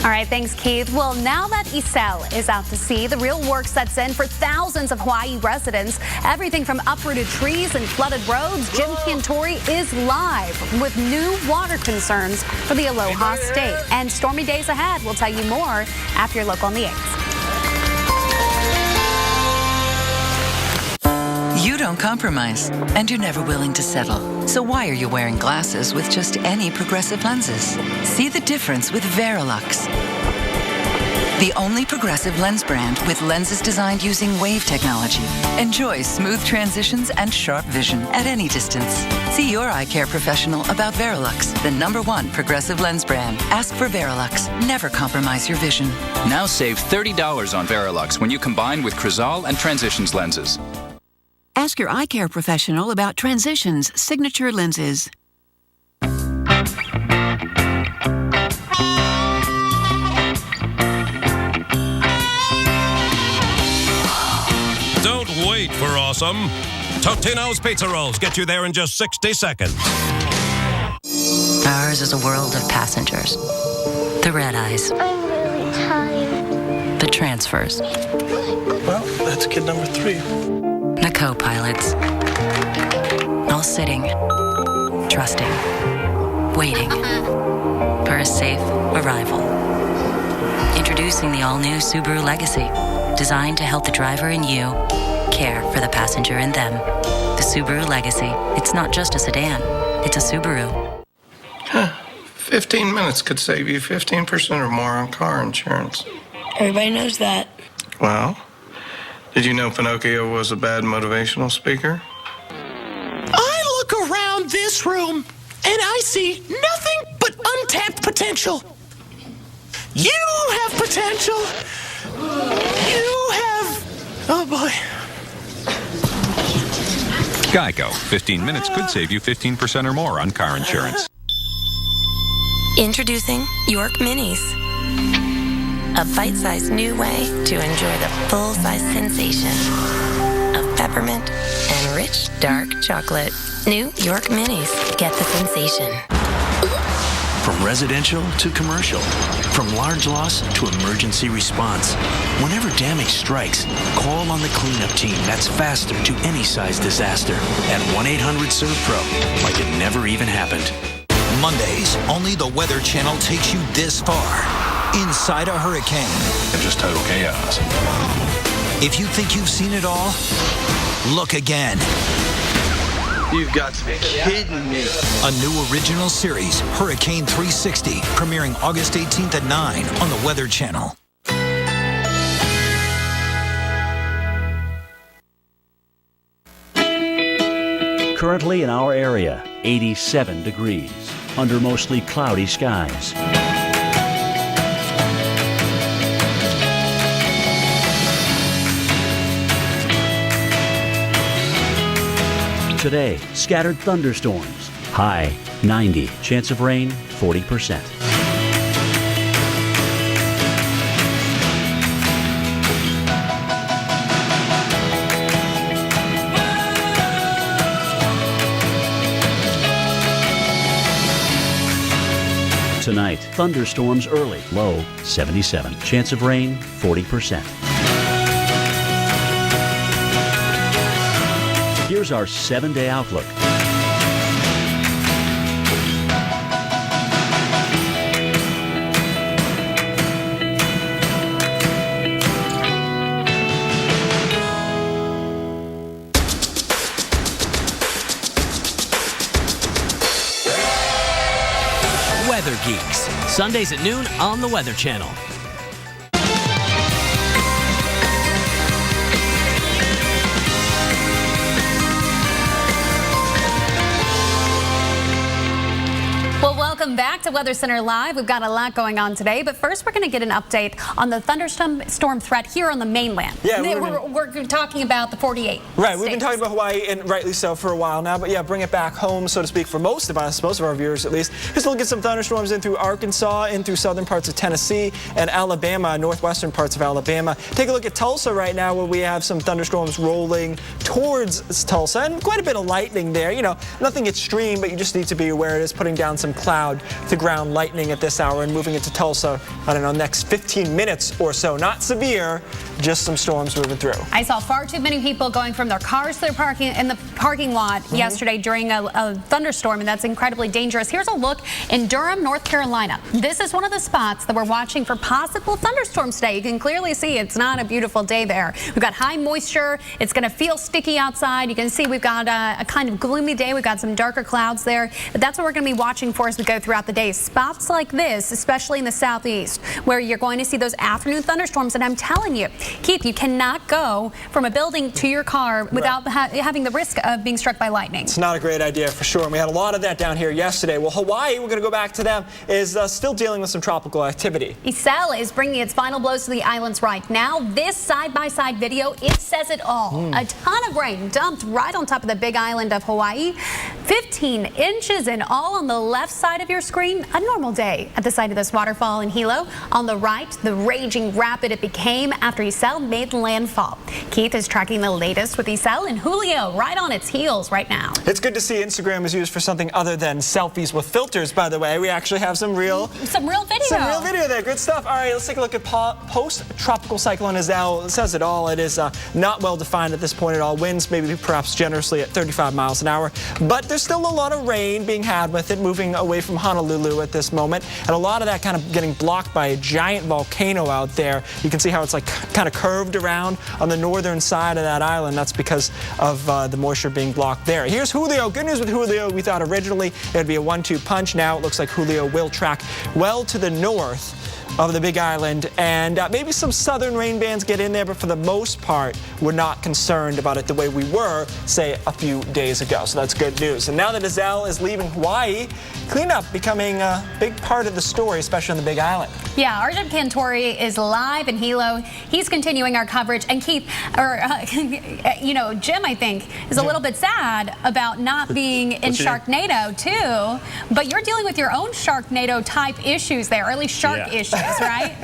All right, thanks, Keith. Well, now that Iselle is out to sea, the real work sets in for thousands of Hawaii residents. Everything from uprooted trees and flooded roads, Jim Cantori is live with new water concerns for the Aloha State. And stormy days ahead. We'll tell you more after your local on the 8th. You don't compromise, and you're never willing to settle. So why are you wearing glasses with just any progressive lenses? See the difference with Verilux, the only progressive lens brand with lenses designed using wave technology. Enjoy smooth transitions and sharp vision at any distance. See your eye care professional about Verilux, the #1 progressive lens brand. Ask for Verilux. Never compromise your vision. Now save $30 on Verilux when you combine with Crizal and Transitions lenses. Ask your eye care professional about Transitions signature lenses. Don't wait for awesome. Totino's Pizza Rolls get you there in just 60 seconds. Ours is a world of passengers. The red eyes. I'm really tired. The transfers. Well, that's kid number 3. The co-pilots. All sitting, trusting, waiting for a safe arrival. Introducing the all-new Subaru Legacy, designed to help the driver and you care for the passenger in them. The Subaru Legacy. It's not just a sedan, it's a Subaru. 15 minutes could save you 15% or more on car insurance. Everybody knows that. Well, did you know Pinocchio was a bad motivational speaker? I look around this room and I see nothing but untapped potential. You have potential. You have... Oh, boy. Geico. 15 minutes could save you 15% or more on car insurance. Introducing York Minis. A bite-sized new way to enjoy the full-size sensation of peppermint and rich dark chocolate. New York Minis. Get the sensation. From residential to commercial, from large loss to emergency response. Whenever damage strikes, call on the cleanup team that's faster to any size disaster at 1-800-SERVE-PRO, like it never even happened. Mondays, only the Weather Channel takes you this far. Inside a hurricane. Just total chaos. If you think you've seen it all, look again. You've got to be kidding me. A new original series, Hurricane 360, premiering August 18th at 9 on the Weather Channel. Currently in our area, 87 degrees, under mostly cloudy skies. Today, scattered thunderstorms. High 90. Chance of rain 40%. Tonight, thunderstorms early. Low 77. Chance of rain 40%. Here's our 7-day outlook. Weather Geeks, Sundays at noon on the Weather Channel. Well, welcome back to Weather Center Live. We've got a lot going on today, but first we're going to get an update on the thunderstorm threat here on the mainland. Yeah, we're talking about the 48 Right, we've been talking about Hawaii, and rightly so, for a while now, but yeah, bring it back home, so to speak, for most of us, most of our viewers at least. Just look at some thunderstorms in through Arkansas, in through southern parts of Tennessee, and Alabama, northwestern parts of Alabama. Take a look at Tulsa right now, where we have some thunderstorms rolling towards Tulsa, and quite a bit of lightning there. You know, nothing extreme, but you just need to be aware it is putting down some clouds. cloud to ground lightning at this hour and moving into Tulsa, I don't know, next 15 minutes or so. Not severe, just some storms moving through. I saw far too many people going from their cars to their parking lot yesterday during a thunderstorm, and that's incredibly dangerous. Here's a look in Durham, North Carolina. This is one of the spots that we're watching for possible thunderstorms today. You can clearly see it's not a beautiful day there. We've got high moisture. It's going to feel sticky outside. You can see we've got a kind of gloomy day. We've got some darker clouds there, but that's what we're going to be watching for as we go throughout the day. Spots like this, especially in the southeast, where you're going to see those afternoon thunderstorms. And I'm telling you, Keith, you cannot go from a building to your car without having the risk of being struck by lightning. It's not a great idea for sure. And we had a lot of that down here yesterday. Well, Hawaii, we're going to go back to them, is still dealing with some tropical activity. Iselle is bringing its final blows to the islands right now. This side-by-side video, it says it all. A ton of rain dumped right on top of the big island of Hawaii. 15 inches in all on the left side of your screen. A normal day at the site of this waterfall in Hilo. On the right, the raging rapid it became after Iselle made landfall. Keith is tracking the latest with Iselle and Julio right on its heels right now. It's good to see Instagram is used for something other than selfies with filters, by the way. We actually have some real video. Some real video there. Good stuff. All right, let's take a look at post-tropical cyclone Iselle. It says it all. It is not well defined at this point at all. Winds maybe perhaps generously at 35 miles an hour. But there's still a lot of rain being had with it, moving away from Honolulu at this moment. And a lot of that kind of getting blocked by a giant volcano out there. You can see how it's like kind of curved around on the northern side of that island. That's because of the moisture being blocked there. Here's Julio. Good news with Julio. We thought originally it would be a 1-2 punch. Now it looks like Julio will track well to the north of the Big Island, and maybe some southern rain bands get in there, but for the most part, we're not concerned about it the way we were, say, a few days ago. So that's good news. And now that Iselle is leaving Hawaii, cleanup becoming a big part of the story, especially on the Big Island. Yeah, Arjun Cantori is live in Hilo. He's continuing our coverage. And Keith, Jim, I think, is a little bit sad about not being in Sharknado, too. But you're dealing with your own Sharknado-type issues there, or at least shark issues, right?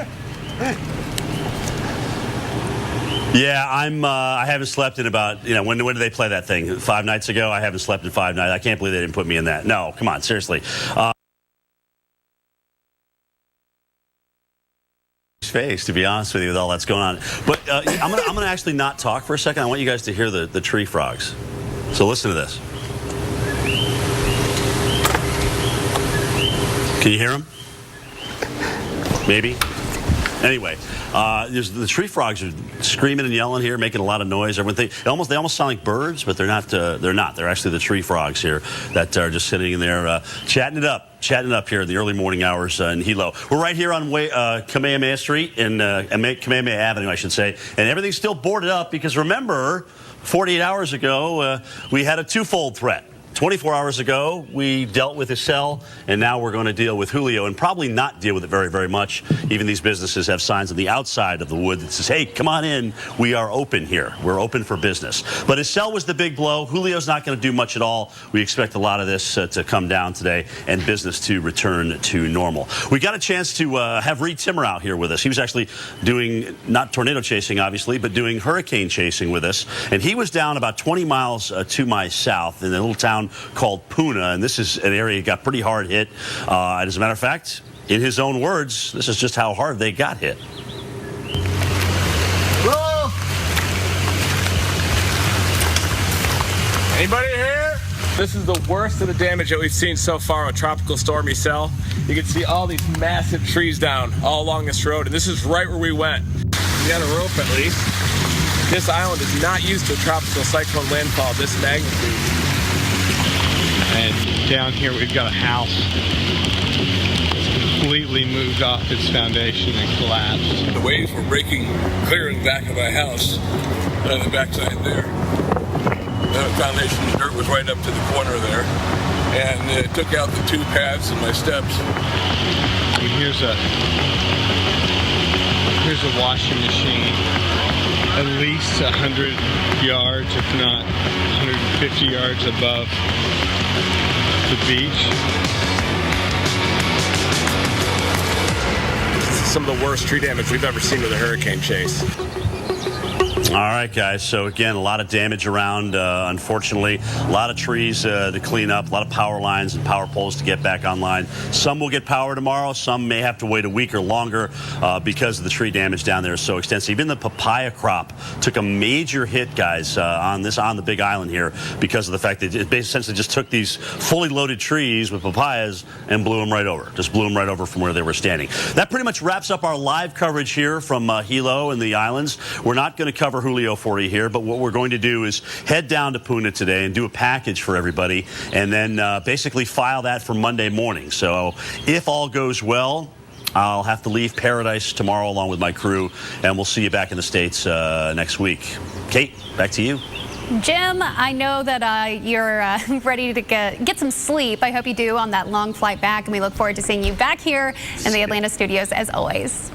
Yeah, I haven't slept in about, when did they play that thing? 5 nights ago? I haven't slept in 5 nights. I can't believe they didn't put me in that. No, come on, seriously. Face, to be honest with you, with all that's going on. But I'm gonna actually not talk for a second. I want you guys to hear the tree frogs. So listen to this. Can you hear them? Maybe. Anyway, the tree frogs are screaming and yelling here, making a lot of noise. Everything. They almost sound like birds, but they're not. They're not. They're actually the tree frogs here that are just sitting in there, chatting it up here in the early morning hours in Hilo. We're right here on Kamehameha Street and Kamehameha Avenue, I should say, and everything's still boarded up because remember, 48 hours ago we had a twofold threat. 24 hours ago, we dealt with Iselle, and now we're going to deal with Julio and probably not deal with it very, very much. Even these businesses have signs on the outside of the wood that says, hey, come on in. We are open here. We're open for business. But Iselle was the big blow. Julio's not going to do much at all. We expect a lot of this to come down today and business to return to normal. We got a chance to have Reed Timmer out here with us. He was actually doing, not tornado chasing, obviously, but doing hurricane chasing with us. And he was down about 20 miles to my south in a little town called Puna, and this is an area that got pretty hard hit. And as a matter of fact, in his own words, this is just how hard they got hit. Hello? Anybody here? This is the worst of the damage that we've seen so far with Tropical Storm Iselle. You can see all these massive trees down all along this road, and this is right where we went. We got a rope at least. This island is not used to a tropical cyclone landfall of this magnitude. And down here we've got a house that's completely moved off its foundation and collapsed. The waves were breaking clear in the back of my house, on the backside there. The foundation, the dirt was right up to the corner there, and it took out the 2 paths and my steps. And here's a washing machine, at least 100 yards, if not 150 yards above the beach. This is some of the worst tree damage we've ever seen with a hurricane chase. All right, guys. So, again, a lot of damage around, unfortunately. A lot of trees to clean up, a lot of power lines and power poles to get back online. Some will get power tomorrow. Some may have to wait a week or longer because of the tree damage down there is so extensive. Even the papaya crop took a major hit, guys, on the Big Island here because of the fact that it essentially just took these fully loaded trees with papayas and blew them right over. Just blew them right over from where they were standing. That pretty much wraps up our live coverage here from Hilo and the islands. We're not going to cover Julio for you here, but what we're going to do is head down to Puna today and do a package for everybody and then basically file that for Monday morning. So if all goes well, I'll have to leave Paradise tomorrow along with my crew, and we'll see you back in the States next week. Kate, back to you. Jim, I know that you're ready to get some sleep. I hope you do on that long flight back, and we look forward to seeing you back here in the Atlanta studios as always.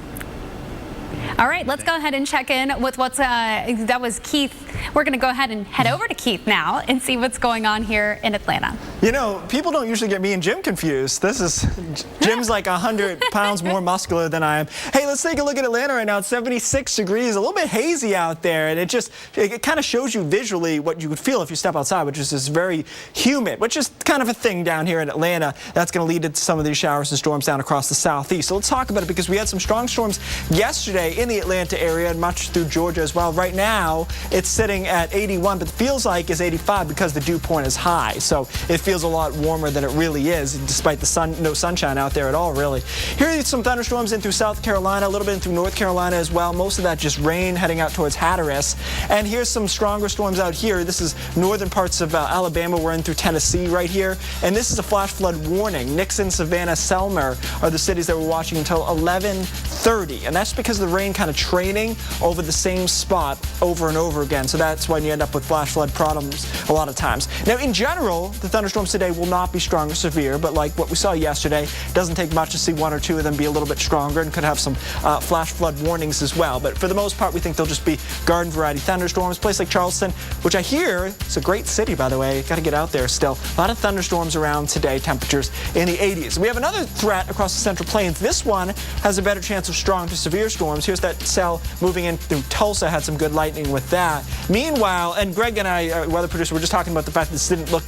All right, let's go ahead and check in with that was Keith. We're going to go ahead and head over to Keith now and see what's going on here in Atlanta. You know, people don't usually get me and Jim confused. Jim's like 100 pounds more muscular than I am. Hey, let's take a look at Atlanta right now. It's 76 degrees, a little bit hazy out there, and it kind of shows you visually what you would feel if you step outside, which is just very humid, which is kind of a thing down here in Atlanta. That's going to lead to some of these showers and storms down across the southeast. So let's talk about it because we had some strong storms yesterday in the Atlanta area and much through Georgia as well. Right now, it's sitting at 81, but it feels like it's 85 because the dew point is high. So it feels a lot warmer than it really is, despite the no sunshine out there at all, really. Here are some thunderstorms in through South Carolina, a little bit in through North Carolina as well. Most of that just rain heading out towards Hatteras. And here's some stronger storms out here. This is northern parts of Alabama. We're in through Tennessee right here. And this is a flash flood warning. Nixon, Savannah, Selmer are the cities that we're watching until 11:30. And that's because of the rain kind of training over the same spot over and over again. So that's when you end up with flash flood problems a lot of times. Now, in general, the thunderstorms today will not be strong or severe, but like what we saw yesterday, doesn't take much to see one or two of them be a little bit stronger and could have some flash flood warnings as well. But for the most part, we think they'll just be garden variety thunderstorms. A place like Charleston, which I hear is a great city, by the way. Got to get out there still. A lot of thunderstorms around today, temperatures in the 80s. We have another threat across the Central Plains. This one has a better chance of strong to severe storms. Here's that cell moving in through Tulsa, had some good lightning with that. Meanwhile, and Greg and I, our weather producer, were just talking about the fact that this didn't look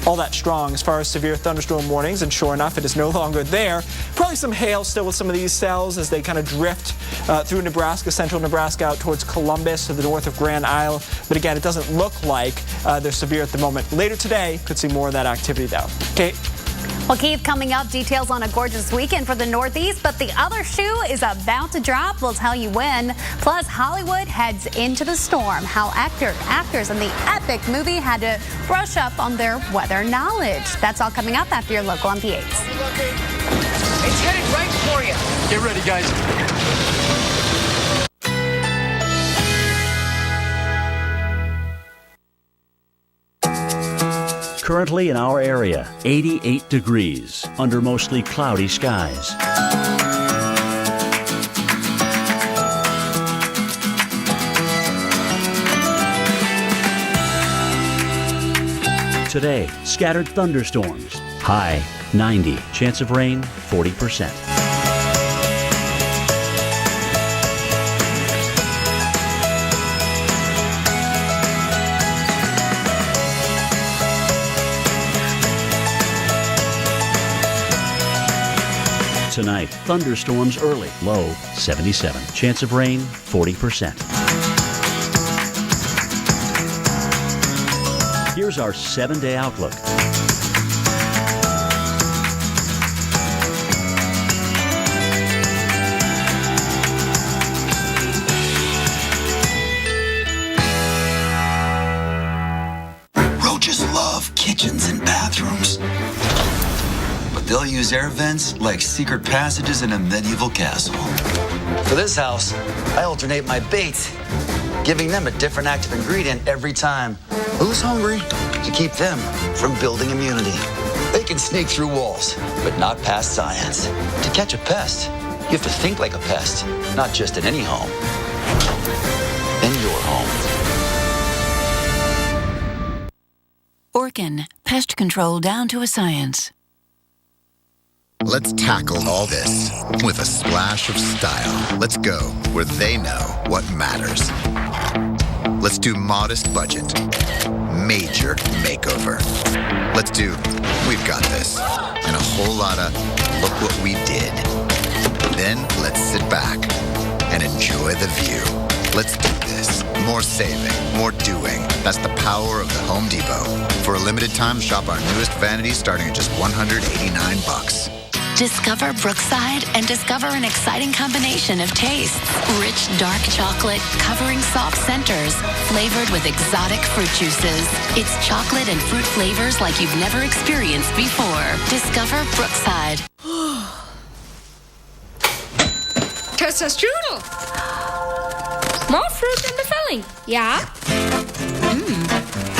all that strong as far as severe thunderstorm warnings, and sure enough, it is no longer there. Probably some hail still with some of these cells as they kind of drift through Nebraska, central Nebraska, out towards Columbus to the north of Grand Isle. But again, it doesn't look like they're severe at the moment. Later today, could see more of that activity though. Kate? Well, Keith, coming up, details on a gorgeous weekend for the Northeast, but the other shoe is about to drop. We'll tell you when. Plus, Hollywood heads into the storm. How actors in the epic movie had to brush up on their weather knowledge. That's all coming up after your local on the 8s. It's headed right for you. Get ready, guys. Currently in our area, 88 degrees under mostly cloudy skies. Today, scattered thunderstorms. High 90. Chance of rain 40%. Tonight, thunderstorms early, low 77. Chance of rain 40%. Here's our 7-day outlook. Roaches love kitchens and bathrooms. They'll use air vents like secret passages in a medieval castle. For this house, I alternate my bait, giving them a different active ingredient every time. Who's hungry? To keep them from building immunity. They can sneak through walls, but not past science. To catch a pest, you have to think like a pest, not just in any home. In your home. Orkin, pest control down to a science. Let's tackle all this with a splash of style. Let's go where they know what matters. Let's do modest budget. Major makeover. Let's do we've got this. And a whole lot of look what we did. Then let's sit back and enjoy the view. Let's do this. More saving, more doing. That's the power of the Home Depot. For a limited time, shop our newest vanities starting at just $189. Discover Brookside and discover an exciting combination of tastes. Rich dark chocolate covering soft centers, flavored with exotic fruit juices. It's chocolate and fruit flavors like you've never experienced before. Discover Brookside. Toaster strudel. More fruit in the filling. Yeah.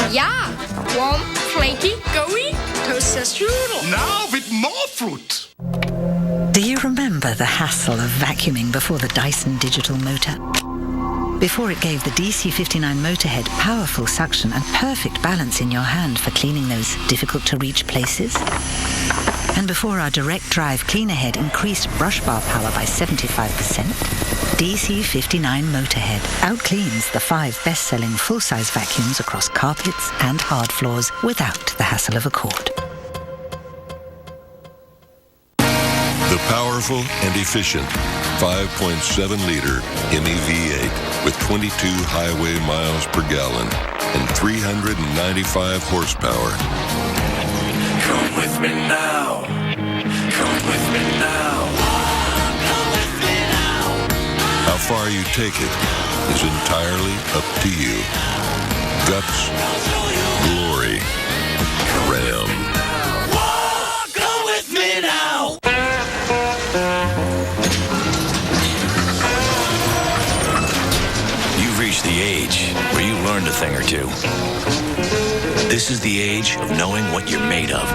Yeah. Warm, flaky, gooey. Toaster strudel. Now with more fruit. Do you remember the hassle of vacuuming before the Dyson Digital Motor? Before it gave the DC59 Motorhead powerful suction and perfect balance in your hand for cleaning those difficult-to-reach places? And before our direct drive cleaner head increased brush bar power by 75%, DC59 Motorhead outcleans the 5 best-selling full-size vacuums across carpets and hard floors without the hassle of a cord. The powerful and efficient 5.7-liter Hemi V8 with 22 highway miles per gallon and 395 horsepower. Come with me now. Come with me now. Come with me now. How far you take it is entirely up to you. Guts, glory, Ram. Come with me now. You've reached the age where you learned a thing or two. This is the age of knowing what you're made of.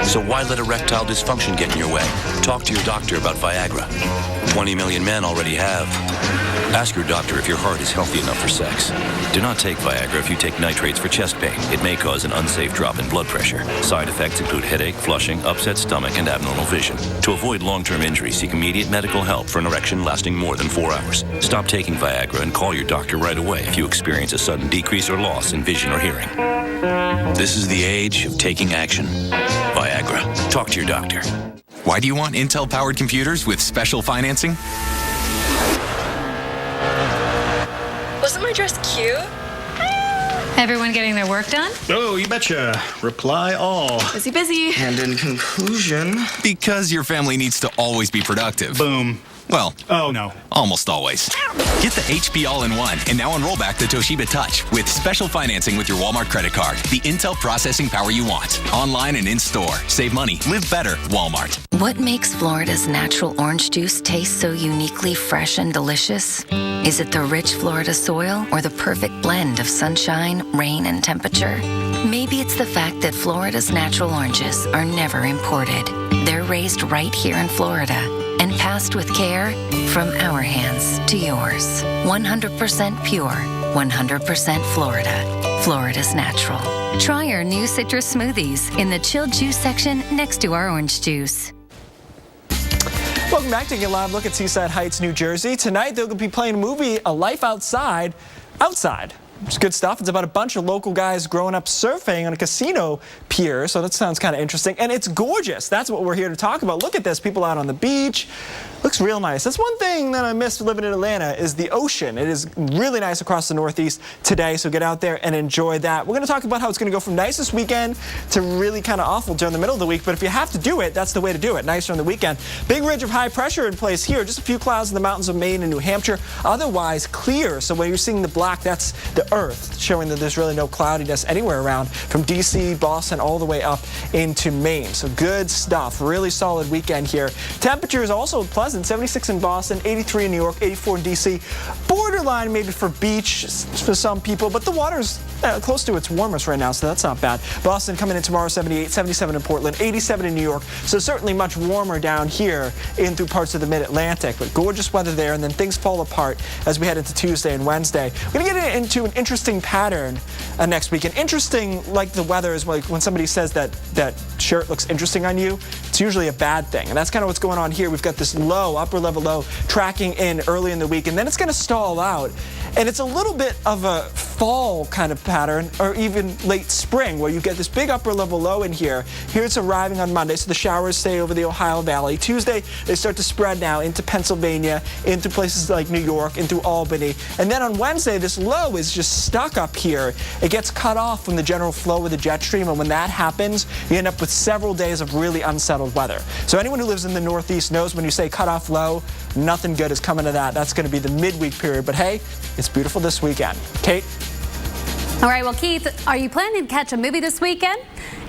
So why let erectile dysfunction get in your way? Talk to your doctor about Viagra. 20 million men already have. Ask your doctor if your heart is healthy enough for sex. Do not take Viagra if you take nitrates for chest pain. It may cause an unsafe drop in blood pressure. Side effects include headache, flushing, upset stomach, and abnormal vision. To avoid long-term injury, seek immediate medical help for an erection lasting more than 4 hours. Stop taking Viagra and call your doctor right away if you experience a sudden decrease or loss in vision or hearing. This is the age of taking action. Viagra. Talk to your doctor. Why do you want Intel-powered computers with special financing? Wasn't my dress cute? Everyone getting their work done? Oh, you betcha. Reply all. Busy. And in conclusion... Because your family needs to always be productive. Boom. Well, oh no. Almost always. Get the HP All-in-One and now enroll back the Toshiba Touch with special financing with your Walmart credit card. The Intel processing power you want. Online and in-store. Save money. Live better. Walmart. What makes Florida's natural orange juice taste so uniquely fresh and delicious? Is it the rich Florida soil or the perfect blend of sunshine, rain, and temperature? Maybe it's the fact that Florida's natural oranges are never imported. They're raised right here in Florida and passed with care from our hands to yours. 100% pure, 100% Florida. Florida's natural. Try our new citrus smoothies in the chilled juice section next to our orange juice. Welcome back. Taking a live look at Seaside Heights, New Jersey. Tonight, they're going to be playing a movie, A Life Outside. It's good stuff. It's about a bunch of local guys growing up surfing on a casino pier, so that sounds kind of interesting. And it's gorgeous. That's what we're here to talk about. Look at this. People out on the beach. Looks real nice. That's one thing that I miss living in Atlanta is the ocean. It is really nice across the Northeast today, so get out there and enjoy that. We're going to talk about how it's going to go from nice this weekend to really kind of awful during the middle of the week, but if you have to do it, that's the way to do it. Nicer on the weekend. Big ridge of high pressure in place here. Just a few clouds in the mountains of Maine and New Hampshire. Otherwise clear, so when you're seeing the black, that's the Earth, showing that there's really no cloudiness anywhere around from D.C., Boston, all the way up into Maine. So good stuff. Really solid weekend here. Temperature is also pleasant. 76 in Boston, 83 in New York, 84 in D.C. Borderline maybe for beach for some people, but the water's close to its warmest right now, so that's not bad. Boston coming in tomorrow, 78, 77 in Portland, 87 in New York. So certainly much warmer down here in through parts of the mid-Atlantic, but gorgeous weather there, and then things fall apart as we head into Tuesday and Wednesday. We're going to get into an interesting pattern next weekend. Interesting, like the weather, is like when somebody says that shirt looks interesting on you, it's usually a bad thing, and that's kind of what's going on here. We've got this low low, upper level low, tracking in early in the week, and then it's going to stall out. And it's a little bit of a fall kind of pattern, or even late spring, where you get this big upper level low in here. Here it's arriving on Monday, so the showers stay over the Ohio Valley. Tuesday, they start to spread now into Pennsylvania, into places like New York, into Albany. And then on Wednesday, this low is just stuck up here. It gets cut off from the general flow of the jet stream, and when that happens, you end up with several days of really unsettled weather. So anyone who lives in the Northeast knows when you say cut off low, nothing good is coming to that. That's going to be the midweek period. But hey, it's beautiful this weekend. Kate? All right, well, Keith, are you planning to catch a movie this weekend?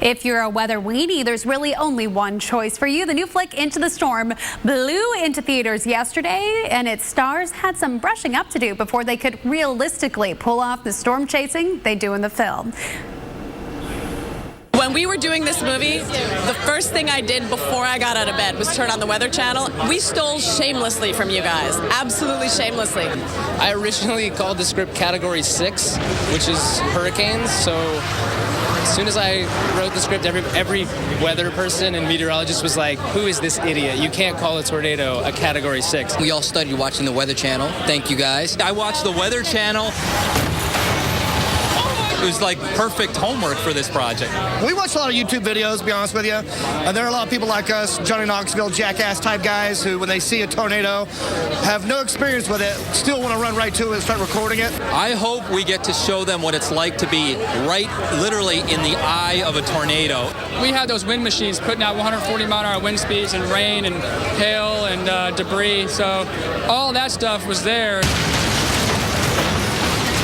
If you're a weather weenie, there's really only one choice for you. The new flick Into the Storm blew into theaters yesterday, and its stars had some brushing up to do before they could realistically pull off the storm chasing they do in the film. When we were doing this movie, the first thing I did before I got out of bed was turn on the Weather Channel. We stole shamelessly from you guys, absolutely shamelessly. I originally called the script Category 6, which is hurricanes, so as soon as I wrote the script, every weather person and meteorologist was like, who is this idiot? You can't call a tornado a Category 6. We all studied watching the Weather Channel. Thank you, guys. I watched the Weather Channel. It was like perfect homework for this project. We watch a lot of YouTube videos, to be honest with you. There are a lot of people like us, Johnny Knoxville, Jackass type guys who, when they see a tornado, have no experience with it, still want to run right to it and start recording it. I hope we get to show them what it's like to be right literally in the eye of a tornado. We had those wind machines putting out 140-mile-an-hour wind speeds and rain and hail and debris. So all that stuff was there.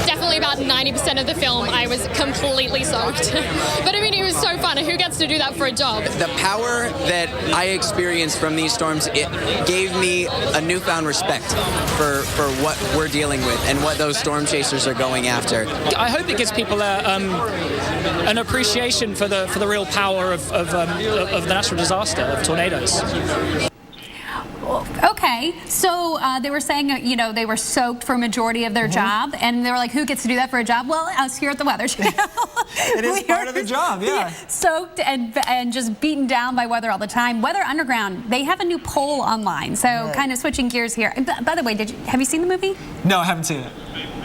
Definitely about 90% of the film, I was completely soaked. But I mean, it was so fun. Who gets to do that for a job? The power that I experienced from these storms, it gave me a newfound respect for what we're dealing with and what those storm chasers are going after. I hope it gives people an appreciation for the real power of the natural disaster, of tornadoes. Okay, so they were saying, you know, they were soaked for a majority of their job, and they were like, who gets to do that for a job? Well, us here at the Weather Channel. It is part of the job, yeah. Soaked and just beaten down by weather all the time. Weather Underground, they have a new poll online, so kind of switching gears here. By the way, have you seen the movie? No, I haven't seen it.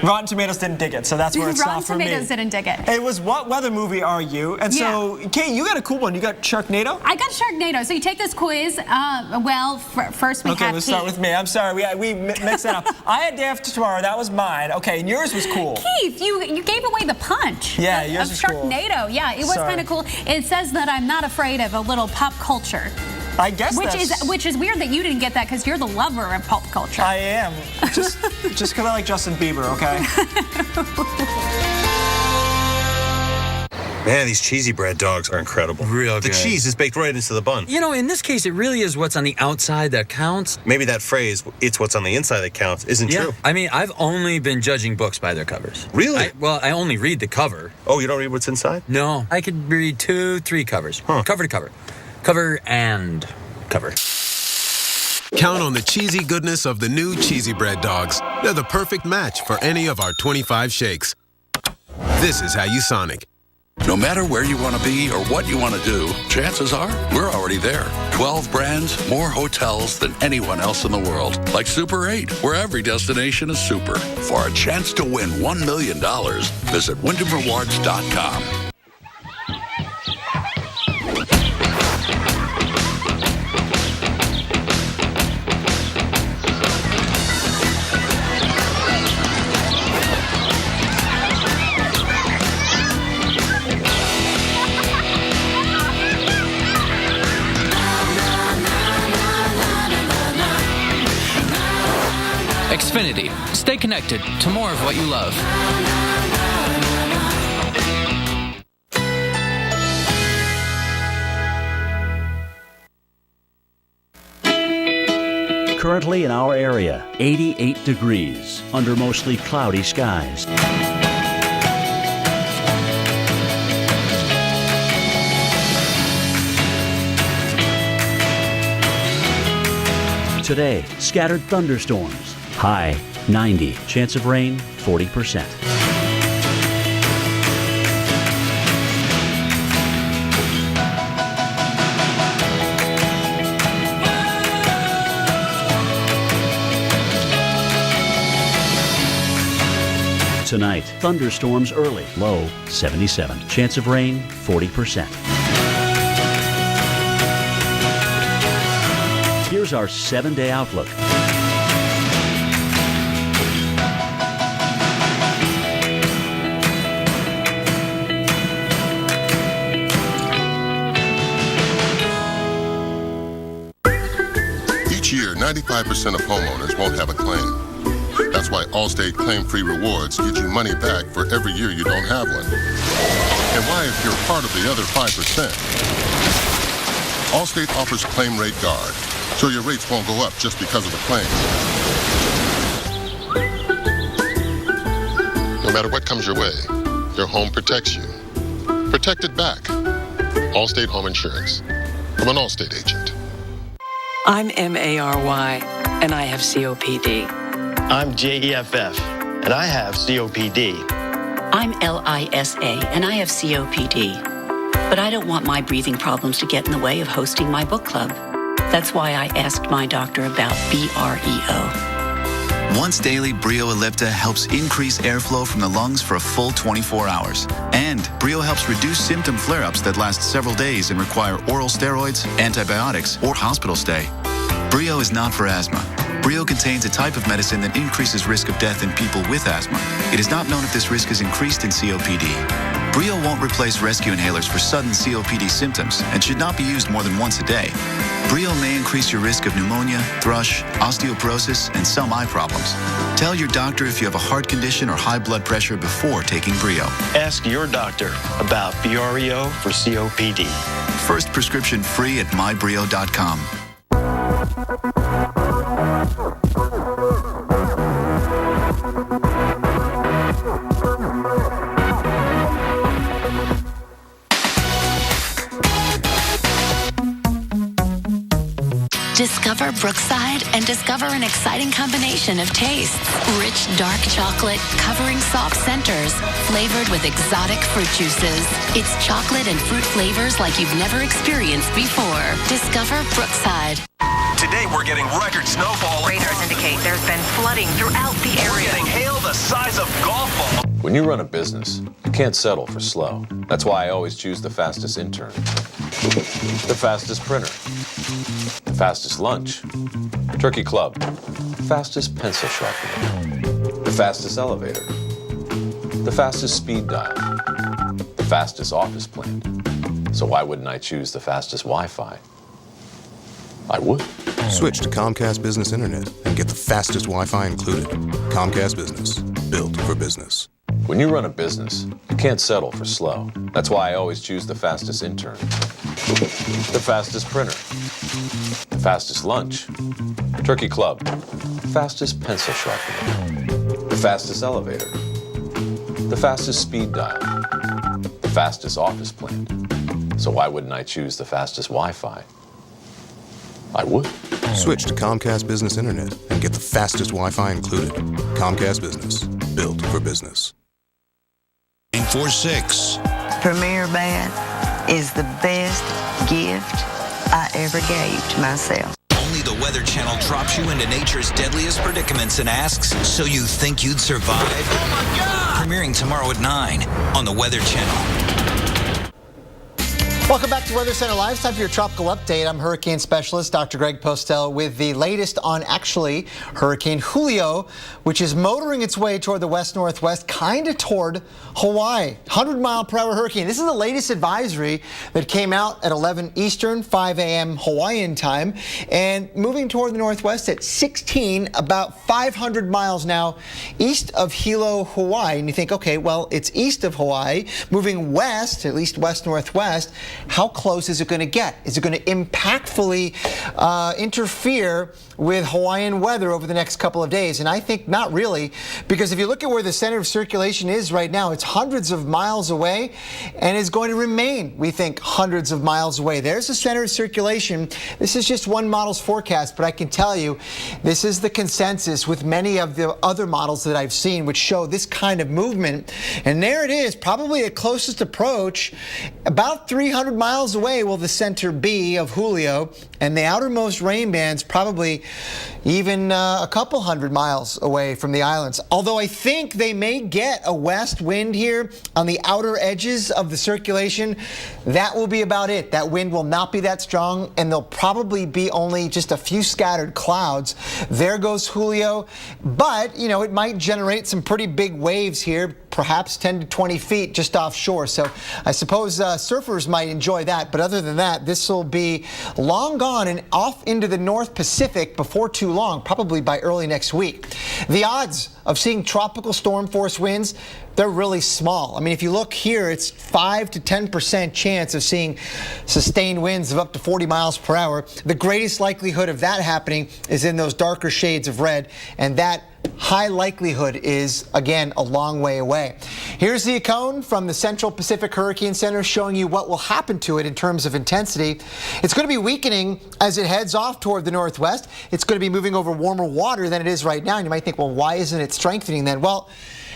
Rotten Tomatoes didn't dig it, so that's where it's not for me. Rotten Tomatoes didn't dig it. It was what weather movie are you? And so, Kate, you got a cool one. You got Sharknado? I got Sharknado. So you take this quiz. Well, first we have Okay, let's start with me. I'm sorry, we mixed it up. I had Day After Tomorrow. That was mine. Okay, and yours was cool. Keith, you gave away the punch. Yeah, yours was cool. Sharknado. Yeah, it was kind of cool. It says that I'm not afraid of a little pop culture. I guess which is weird that you didn't get that because you're the lover of pop culture. I am. Just because I like Justin Bieber, okay? Man, these cheesy bread dogs are incredible. Real good. The cheese is baked right into the bun. You know, in this case, it really is what's on the outside that counts. Maybe that phrase, it's what's on the inside that counts, isn't true. I mean, I've only been judging books by their covers. Really? I only read the cover. Oh, you don't read what's inside? No. I could read 2, 3 covers. Cover to cover. Cover and cover. Count on the cheesy goodness of the new Cheesy Bread Dogs. They're the perfect match for any of our 25 shakes. This is how you Sonic. No matter where you want to be or what you want to do, chances are we're already there. 12 brands, more hotels than anyone else in the world. Like Super 8, where every destination is super. For a chance to win $1 million, visit WyndhamRewards.com. Xfinity. Stay connected to more of what you love. Currently in our area, 88 degrees under mostly cloudy skies. Today, scattered thunderstorms. High 90. Chance of rain 40%. Tonight, thunderstorms early, low 77. Chance of rain 40%. Here's our 7-day outlook. Each year, 95% of homeowners won't have a claim. That's why Allstate Claim-Free Rewards gives you money back for every year you don't have one. And why, if you're part of the other 5%, Allstate offers Claim Rate Guard, so your rates won't go up just because of a claim. No matter what comes your way, your home protects you. Protect it back. Allstate Home Insurance. From an Allstate agent. I'm M-A-R-Y, and I have COPD. I'm J-E-F-F, and I have COPD. I'm L-I-S-A, and I have COPD. But I don't want my breathing problems to get in the way of hosting my book club. That's why I asked my doctor about BREO. Once daily, Brio Ellipta helps increase airflow from the lungs for a full 24 hours. And Brio helps reduce symptom flare-ups that last several days and require oral steroids, antibiotics, or hospital stay. Brio is not for asthma. Brio contains a type of medicine that increases risk of death in people with asthma. It is not known if this risk is increased in COPD. Brio won't replace rescue inhalers for sudden COPD symptoms and should not be used more than once a day. Brio may increase your risk of pneumonia, thrush, osteoporosis, and some eye problems. Tell your doctor if you have a heart condition or high blood pressure before taking Brio. Ask your doctor about BREO for COPD. First prescription free at mybrio.com. Discover Brookside and discover an exciting combination of tastes. Rich dark chocolate covering soft centers, flavored with exotic fruit juices. It's chocolate and fruit flavors like you've never experienced before. Discover Brookside. Today we're getting record snowfall. Radars indicate there's been flooding throughout the area. We're getting hail the size of golf balls. When you run a business, you can't settle for slow. That's why I always choose the fastest intern, the fastest printer, the fastest lunch, Turkey Club, fastest pencil sharpener, the fastest elevator, the fastest speed dial, the fastest office plan. So why wouldn't I choose the fastest Wi-Fi? I would. Switch to Comcast Business Internet and get the fastest Wi-Fi included. Comcast Business, built for business. When you run a business, you can't settle for slow. That's why I always choose the fastest intern, the fastest printer, the fastest lunch, Turkey Club, fastest pencil sharpener, the fastest elevator, the fastest speed dial, the fastest office plan. So why wouldn't I choose the fastest Wi-Fi? I would. Switch to Comcast Business Internet and get the fastest Wi-Fi included. Comcast Business, built for business. 946. Premier Bath is the best gift I ever gave to myself. Only the Weather Channel drops you into nature's deadliest predicaments and asks, so you think you'd survive? Oh my God! Premiering tomorrow at 9 on the Weather Channel. Welcome back to Weather Center Live. It's time for your tropical update. I'm hurricane specialist Dr. Greg Postel with the latest on actually Hurricane Julio, which is motoring its way toward the west-northwest, kind of toward Hawaii. 100-mile-per-hour hurricane. This is the latest advisory that came out at 11 Eastern, 5 a.m. Hawaiian time, and moving toward the northwest at 16, about 500 miles now east of Hilo, Hawaii. And you think, okay, well, it's east of Hawaii, moving west, at least west-northwest. How close is it going to get? Is it going to impactfully interfere with Hawaiian weather over the next couple of days? And I think not really, because if you look at where the center of circulation is right now, it's hundreds of miles away and is going to remain, we think, hundreds of miles away. There's the center of circulation. This is just one model's forecast, but I can tell you this is the consensus with many of the other models that I've seen which show this kind of movement. And there it is, probably at closest approach, about 300 100 miles away will the center be of Julio, and the outermost rain bands probably even a couple hundred miles away from the islands. Although I think they may get a west wind here on the outer edges of the circulation. That will be about it. That wind will not be that strong, and there'll probably be only just a few scattered clouds. There goes Julio, but you know, it might generate some pretty big waves here, perhaps 10 to 20 feet just offshore. So I suppose surfers might enjoy that. But other than that, this will be long gone and off into the North Pacific before too long, probably by early next week. The odds of seeing tropical storm force winds, they're really small. I mean, if you look here, it's 5 to 10% chance of seeing sustained winds of up to 40 miles per hour. The greatest likelihood of that happening is in those darker shades of red, and that high likelihood is, again, a long way away. Here's the cone from the Central Pacific Hurricane Center showing you what will happen to it in terms of intensity. It's going to be weakening as it heads off toward the northwest. It's going to be moving over warmer water than it is right now. And you might think, well, why isn't it strengthening then? Well,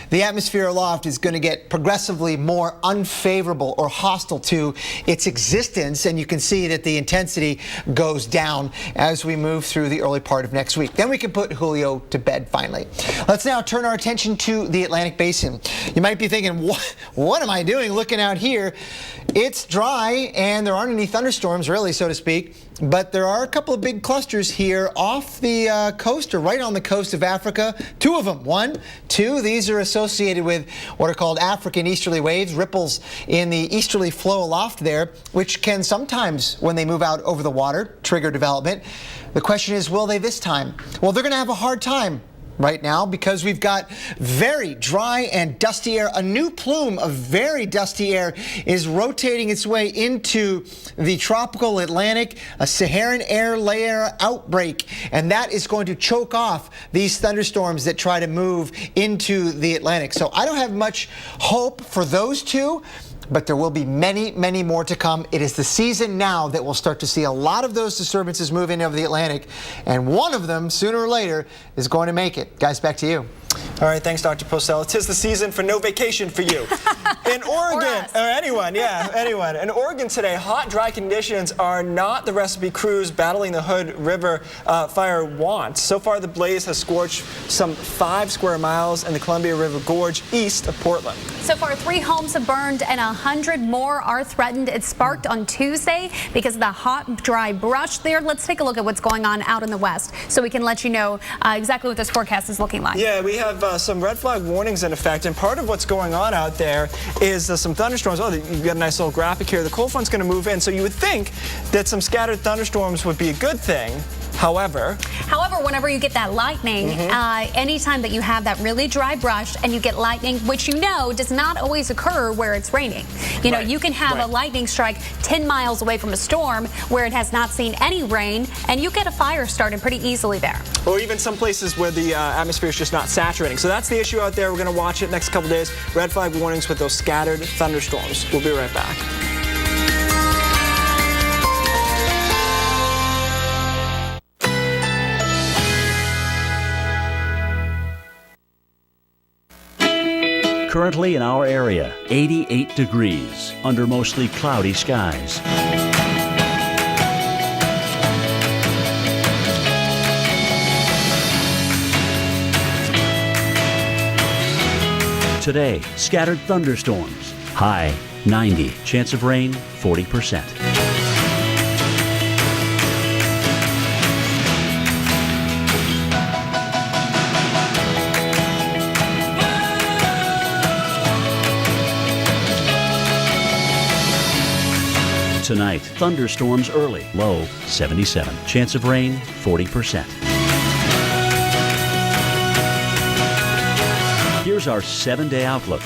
the atmosphere aloft is going to get progressively more unfavorable or hostile to its existence, and you can see that the intensity goes down as we move through the early part of next week. Then we can put Julio to bed finally. Let's now turn our attention to the Atlantic Basin. You might be thinking, what am I doing looking out here? It's dry and there aren't any thunderstorms really, so to speak. But there are a couple of big clusters here off the coast or right on the coast of Africa. Two of them. One, two. These are associated with what are called African easterly waves, ripples in the easterly flow aloft there, which can sometimes, when they move out over the water, trigger development. The question is, will they this time? Well, they're going to have a hard time right now because we've got very dry and dusty air. A new plume of very dusty air is rotating its way into the tropical Atlantic, a Saharan air layer outbreak, and that is going to choke off these thunderstorms that try to move into the Atlantic. So I don't have much hope for those two, but there will be many, many more to come. It is the season now that we'll start to see a lot of those disturbances move in over the Atlantic, and one of them, sooner or later, is going to make it. Guys, back to you. All right, thanks, Dr. Postell. It is the season for no vacation for you. In Oregon, or anyone, yeah, anyone. In Oregon today, hot, dry conditions are not the recipe crews battling the Hood River fire want. So far, the blaze has scorched some 5 square miles in the Columbia River Gorge east of Portland. So far, 3 homes have burned and 100 more are threatened. It sparked on Tuesday because of the hot, dry brush there. Let's take a look at what's going on out in the west so we can let you know exactly what this forecast is looking like. Yeah, we have some red flag warnings in effect, and part of what's going on out there is some thunderstorms. Oh, you've got a nice little graphic here. The cold front's going to move in, so you would think that some scattered thunderstorms would be a good thing. However, whenever you get that lightning, anytime that you have that really dry brush and you get lightning, which you know does not always occur where it's raining. You know, you can have a lightning strike 10 miles away from a storm where it has not seen any rain, and you get a fire started pretty easily there. Or even some places where the atmosphere is just not saturating. So that's the issue out there. We're going to watch it next couple days. Red flag warnings with those scattered thunderstorms. We'll be right back. Currently in our area, 88 degrees under mostly cloudy skies. Today, scattered thunderstorms. High 90. Chance of rain 40%. Tonight, thunderstorms early, low 77. Chance of rain 40%. Here's our 7-day outlook.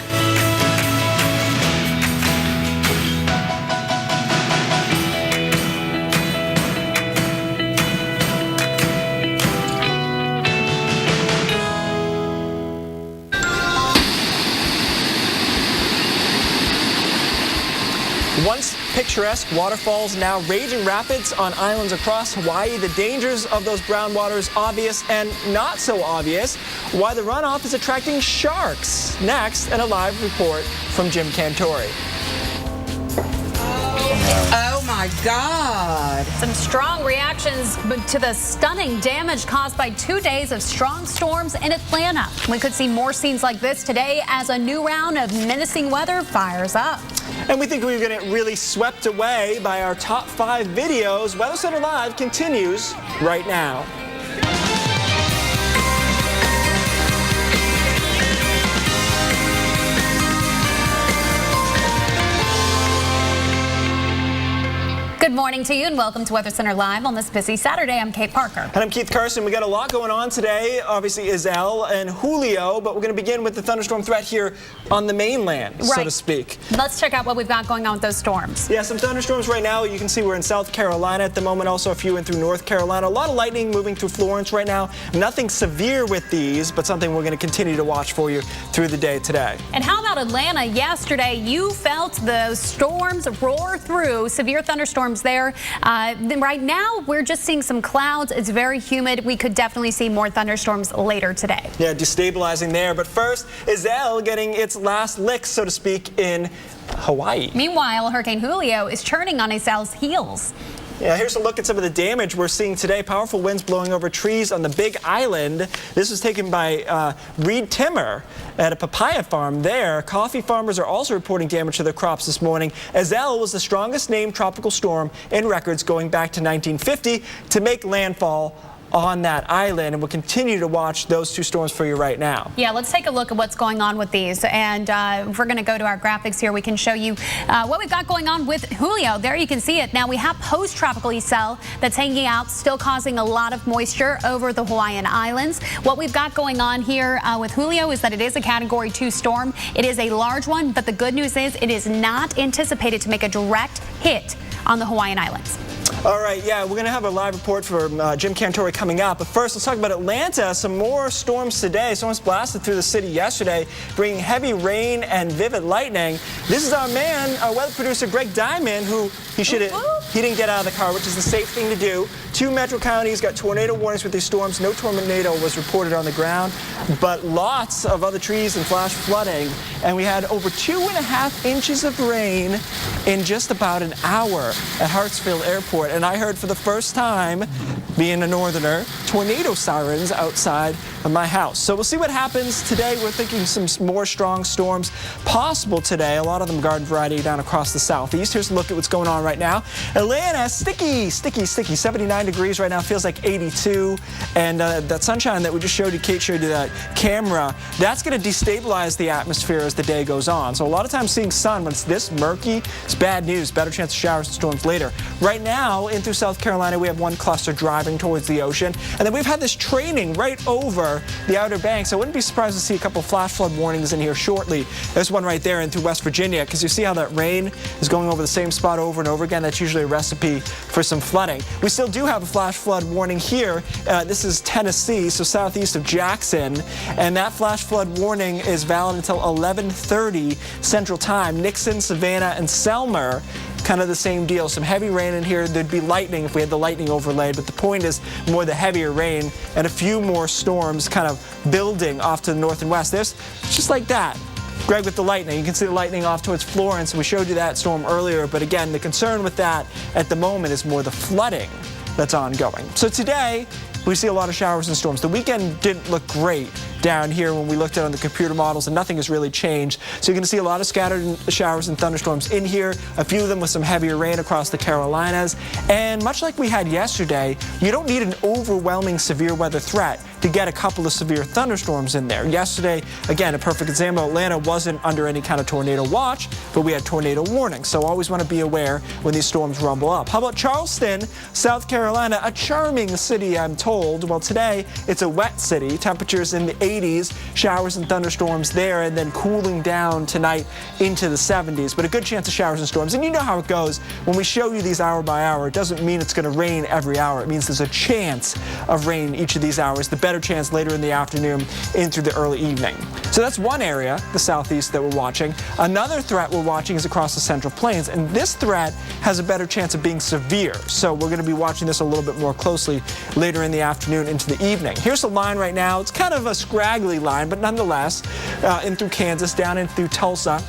Once picturesque waterfalls, now raging rapids on islands across Hawaii. The dangers of those brown waters obvious and not so obvious. Why the runoff is attracting sharks. Next, and a live report from Jim Cantori. Oh my God. Some strong reactions to the stunning damage caused by 2 days of strong storms in Atlanta. We could see more scenes like this today as a new round of menacing weather fires up. And we think we're going to get really swept away by our top 5 videos. Weather Center Live continues right now. Good morning to you and welcome to Weather Center Live on this busy Saturday. I'm Kate Parker. And I'm Keith Carson. We got a lot going on today. Obviously, Iselle and Julio, but we're going to begin with the thunderstorm threat here on the mainland, so to speak. Let's check out what we've got going on with those storms. Yeah, some thunderstorms right now. You can see we're in South Carolina at the moment, also a few in through North Carolina. A lot of lightning moving through Florence right now. Nothing severe with these, but something we're going to continue to watch for you through the day today. And how about Atlanta? Yesterday, you felt the storms roar through, severe thunderstorms there. Right now, we're just seeing some clouds. It's very humid. We could definitely see more thunderstorms later today. Yeah, destabilizing there. But first, Iselle getting its last licks, so to speak, in Hawaii. Meanwhile, Hurricane Julio is churning on Iselle's heels. Yeah, here's a look at some of the damage we're seeing today. Powerful winds blowing over trees on the Big Island. This was taken by Reed Timmer at a papaya farm there. Coffee farmers are also reporting damage to their crops this morning. Iselle was the strongest named tropical storm in records going back to 1950 to make landfall on that island, and we'll continue to watch those 2 storms for you right now. Yeah, let's take a look at what's going on with these. And if we're going to go to our graphics here, we can show you what we've got going on with Julio. There you can see it. Now we have post-tropical Iselle that's hanging out, still causing a lot of moisture over the Hawaiian Islands. What we've got going on here with Julio is that it is a Category 2 storm. It is a large one, but the good news is it is not anticipated to make a direct hit on the Hawaiian Islands. All right, yeah, we're going to have a live report from Jim Cantori coming up. But first, let's talk about Atlanta. Some more storms today. Storms blasted through the city yesterday, bringing heavy rain and vivid lightning. This is our man, our weather producer, Greg Diamond, who he didn't get out of the car, which is the safe thing to do. 2 metro counties got tornado warnings with these storms. No tornado was reported on the ground, but lots of other trees and flash flooding. And we had over 2.5 inches of rain in just about an hour at Hartsfield Airport. And I heard for the first time, being a northerner, tornado sirens outside of my house. So we'll see what happens today. We're thinking some more strong storms possible today. A lot of them garden variety down across the southeast. Here's a look at what's going on right now. Atlanta, sticky, 79 degrees right now. Feels like 82. And that sunshine that we just showed you, Kate showed you that camera, that's going to destabilize the atmosphere as the day goes on. So a lot of times seeing sun when it's this murky, it's bad news. Better chance of showers and storms later. Right now, in through South Carolina, we have one cluster driving towards the ocean. And then we've had this training right over the Outer Banks. I wouldn't be surprised to see a couple flash flood warnings in here shortly. There's one right there in through West Virginia, because you see how that rain is going over the same spot over and over again. That's usually a recipe for some flooding. We still do have a flash flood warning here. This is Tennessee, so southeast of Jackson. And that flash flood warning is valid until 11:30 Central Time. Nixon, Savannah, and Selmer, kind of the same deal. Some heavy rain in here. There'd be lightning if we had the lightning overlaid, but the point is more the heavier rain and a few more storms kind of building off to the north and west. There's just like that. Greg with the lightning. You can see the lightning off towards Florence. We showed you that storm earlier, but again, the concern with that at the moment is more the flooding that's ongoing. So today, we see a lot of showers and storms. The weekend didn't look great down here when we looked at it on the computer models, and nothing has really changed. So you're going to see a lot of scattered showers and thunderstorms in here, a few of them with some heavier rain across the Carolinas. And much like we had yesterday, you don't need an overwhelming severe weather threat to get a couple of severe thunderstorms in there. Yesterday, again, a perfect example, Atlanta wasn't under any kind of tornado watch, but we had tornado warning. So always want to be aware when these storms rumble up. How about Charleston, South Carolina, a charming city, I'm told. Well, today, it's a wet city. Temperatures in the 80s, showers and thunderstorms there, and then cooling down tonight into the 70s. But a good chance of showers and storms. And you know how it goes. When we show you these hour by hour, it doesn't mean it's going to rain every hour. It means there's a chance of rain each of these hours. The better chance later in the afternoon into the early evening. So that's one area, the southeast, that we're watching. Another threat we're watching is across the Central Plains, and this threat has a better chance of being severe. So we're going to be watching this a little bit more closely later in the afternoon into the evening. Here's the line right now. It's kind of a scraggly line, but nonetheless, in through Kansas, down in through Tulsa.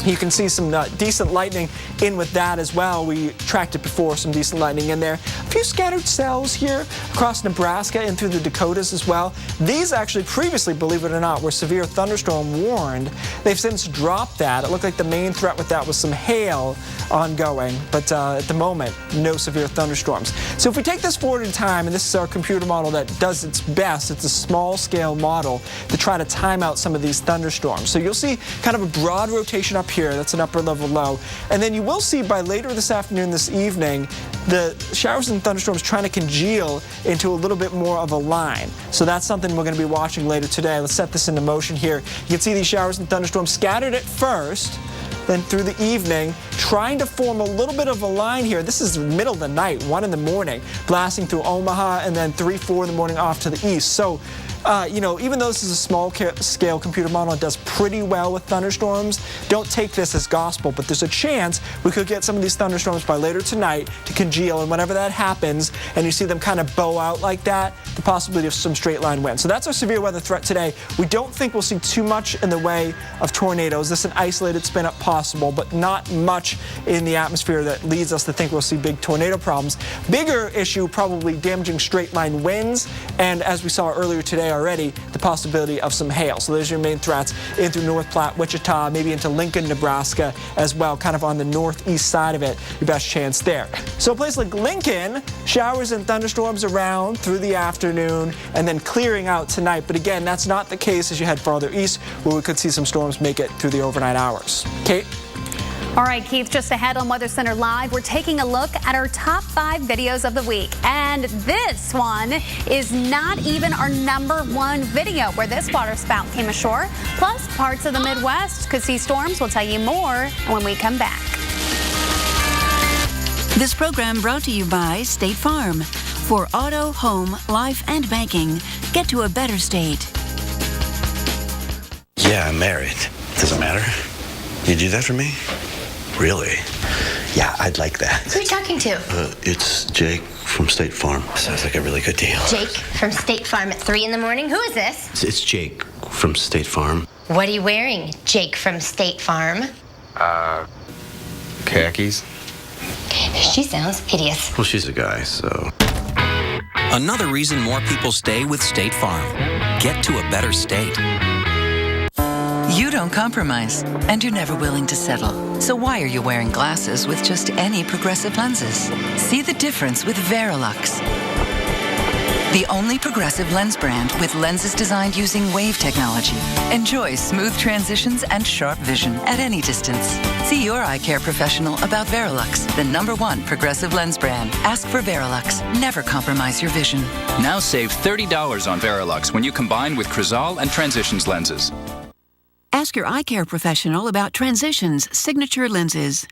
You can see some decent lightning in with that as well. We tracked it before, some decent lightning in there. A few scattered cells here across Nebraska and through the Dakotas as well. These actually previously, believe it or not, were severe thunderstorm warned. They've since dropped that. It looked like the main threat with that was some hail ongoing, but at the moment, no severe thunderstorms. So if we take this forward in time, and this is our computer model that does its best, it's a small scale model to try to time out some of these thunderstorms. So you'll see kind of a broad rotation up here. That's an upper level low. And then you will see by later this afternoon, this evening, the showers and thunderstorms trying to congeal into a little bit more of a line. So that's something we're going to be watching later today. Let's set this into motion here. You can see these showers and thunderstorms scattered at first, then through the evening, trying to form a little bit of a line here. This is the middle of the night, 1 in the morning, blasting through Omaha, and then 3, 4 in the morning off to the east. So, you know, even though this is a small scale computer model, it does pretty well with thunderstorms. Don't take this as gospel, but there's a chance we could get some of these thunderstorms by later tonight to congeal, and whenever that happens and you see them kind of bow out like that, the possibility of some straight line wind. So that's our severe weather threat today. We don't think we'll see too much in the way of tornadoes. This is an isolated spin up possible, but not much in the atmosphere that leads us to think we'll see big tornado problems. Bigger issue, probably damaging straight line winds, and as we saw earlier today already, the possibility of some hail. So there's your main threats in through North Platte, Wichita, maybe into Lincoln, Nebraska as well, kind of on the northeast side of it, your best chance there. So a place like Lincoln, showers and thunderstorms around through the afternoon and then clearing out tonight. But again, that's not the case as you head farther east, where we could see some storms make it through the overnight hours. Kate? All right, Keith, just ahead on Weather Center Live, we're taking a look at our top 5 videos of the week. And this one is not even our #1 video, where this water spout came ashore. Plus, parts of the Midwest could see storms. We'll tell you more when we come back. This program brought to you by State Farm. For auto, home, life, and banking, get to a better state. Yeah, I'm married. Does it matter? You do that for me? Really? Yeah, I'd like that. Who are you talking to? It's Jake from State Farm. Sounds like a really good deal. Jake from State Farm at 3 in the morning? Who is this? It's Jake from State Farm. What are you wearing, Jake from State Farm? Khakis. She sounds hideous. Well, she's a guy, so... Another reason more people stay with State Farm. Get to a better state. You don't compromise, and you're never willing to settle. So why are you wearing glasses with just any progressive lenses? See the difference with Verilux, the only progressive lens brand with lenses designed using wave technology. Enjoy smooth transitions and sharp vision at any distance. See your eye care professional about Verilux, the #1 progressive lens brand. Ask for Verilux. Never compromise your vision. Now save $30 on Verilux when you combine with Crizal and Transitions lenses. Ask your eye care professional about Transitions signature lenses.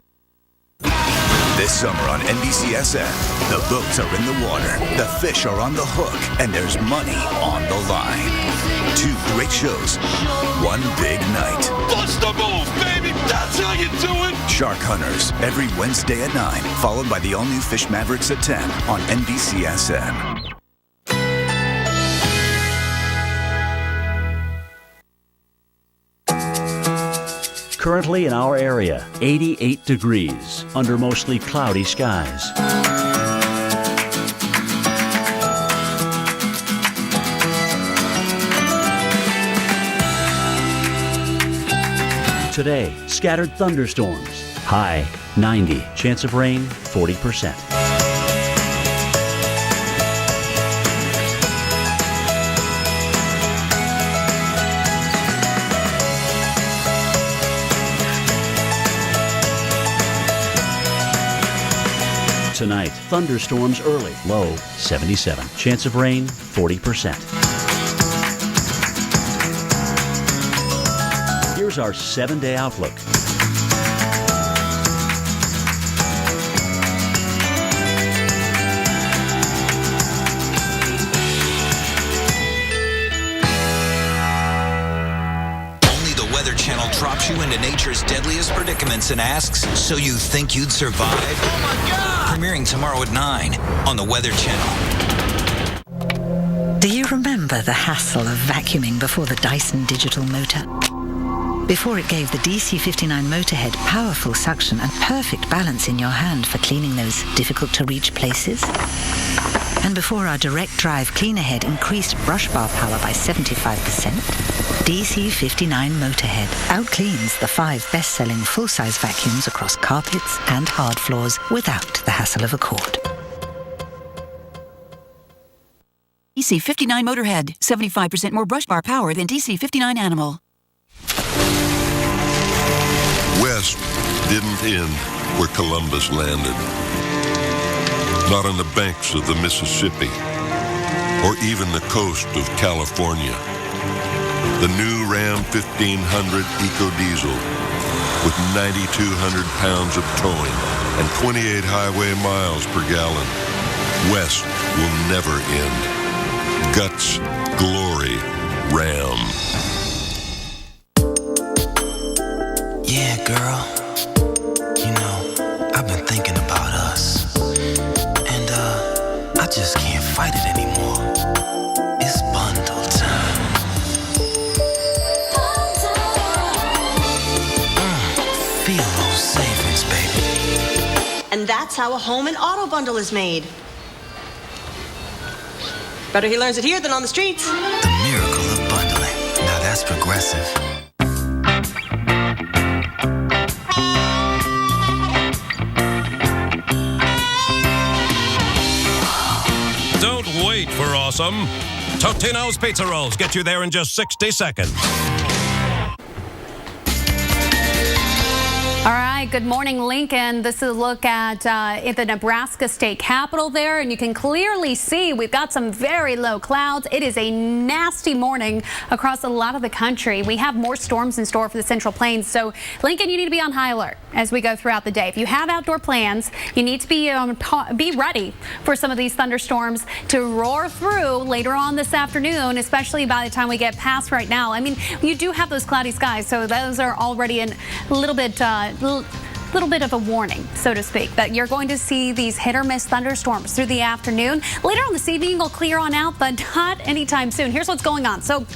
This summer on NBCSN, the boats are in the water, the fish are on the hook, and there's money on the line. 2 great shows, 1 big night. Bust the move, baby! That's how you do it! Shark Hunters, every Wednesday at 9, followed by the all-new Fish Mavericks at 10 on NBCSN. Currently in our area, 88 degrees under mostly cloudy skies. Today, scattered thunderstorms. High 90. Chance of rain 40%. Tonight, thunderstorms early, low 77. Chance of rain 40%. Here's our 7-day outlook. Channel drops you into nature's deadliest predicaments and asks, so you think you'd survive? Oh my God! Premiering tomorrow at 9 on the Weather Channel. Do you remember the hassle of vacuuming before the Dyson Digital Motor? before it gave the DC-59 Motorhead powerful suction and perfect balance in your hand for cleaning those difficult-to-reach places. And before our direct drive cleaner head increased brush bar power by 75%, DC-59 Motorhead outcleans the 5 best-selling full-size vacuums across carpets and hard floors without the hassle of a cord. DC-59 Motorhead, 75% more brush bar power than DC-59 Animal. West didn't end where Columbus landed. Not on the banks of the Mississippi, or even the coast of California. The new Ram 1500 EcoDiesel, with 9,200 pounds of towing and 28 highway miles per gallon. West will never end. Guts, glory, Ram. Yeah, girl. You know, I've been thinking about us. I just can't fight it anymore. It's bundle time. Feel those savings, baby. And that's how a home and auto bundle is made. Better he learns it here than on the streets. The miracle of bundling. Now that's progressive. Don't wait for awesome. Totino's Pizza Rolls get you there in just 60 seconds. All right, good morning, Lincoln. This is a look at the Nebraska State Capitol there, and you can clearly see we've got some very low clouds. It is a nasty morning across a lot of the country. We have more storms in store for the Central Plains, so Lincoln, you need to be on high alert as we go throughout the day. If you have outdoor plans, you need to be ready for some of these thunderstorms to roar through later on this afternoon, especially by the time we get past right now. I mean, you do have those cloudy skies, so those are already a little bit of a warning, so to speak, that you're going to see these hit or miss thunderstorms through the afternoon. Later on this evening, it'll clear on out, but not anytime soon. Here's what's going on. So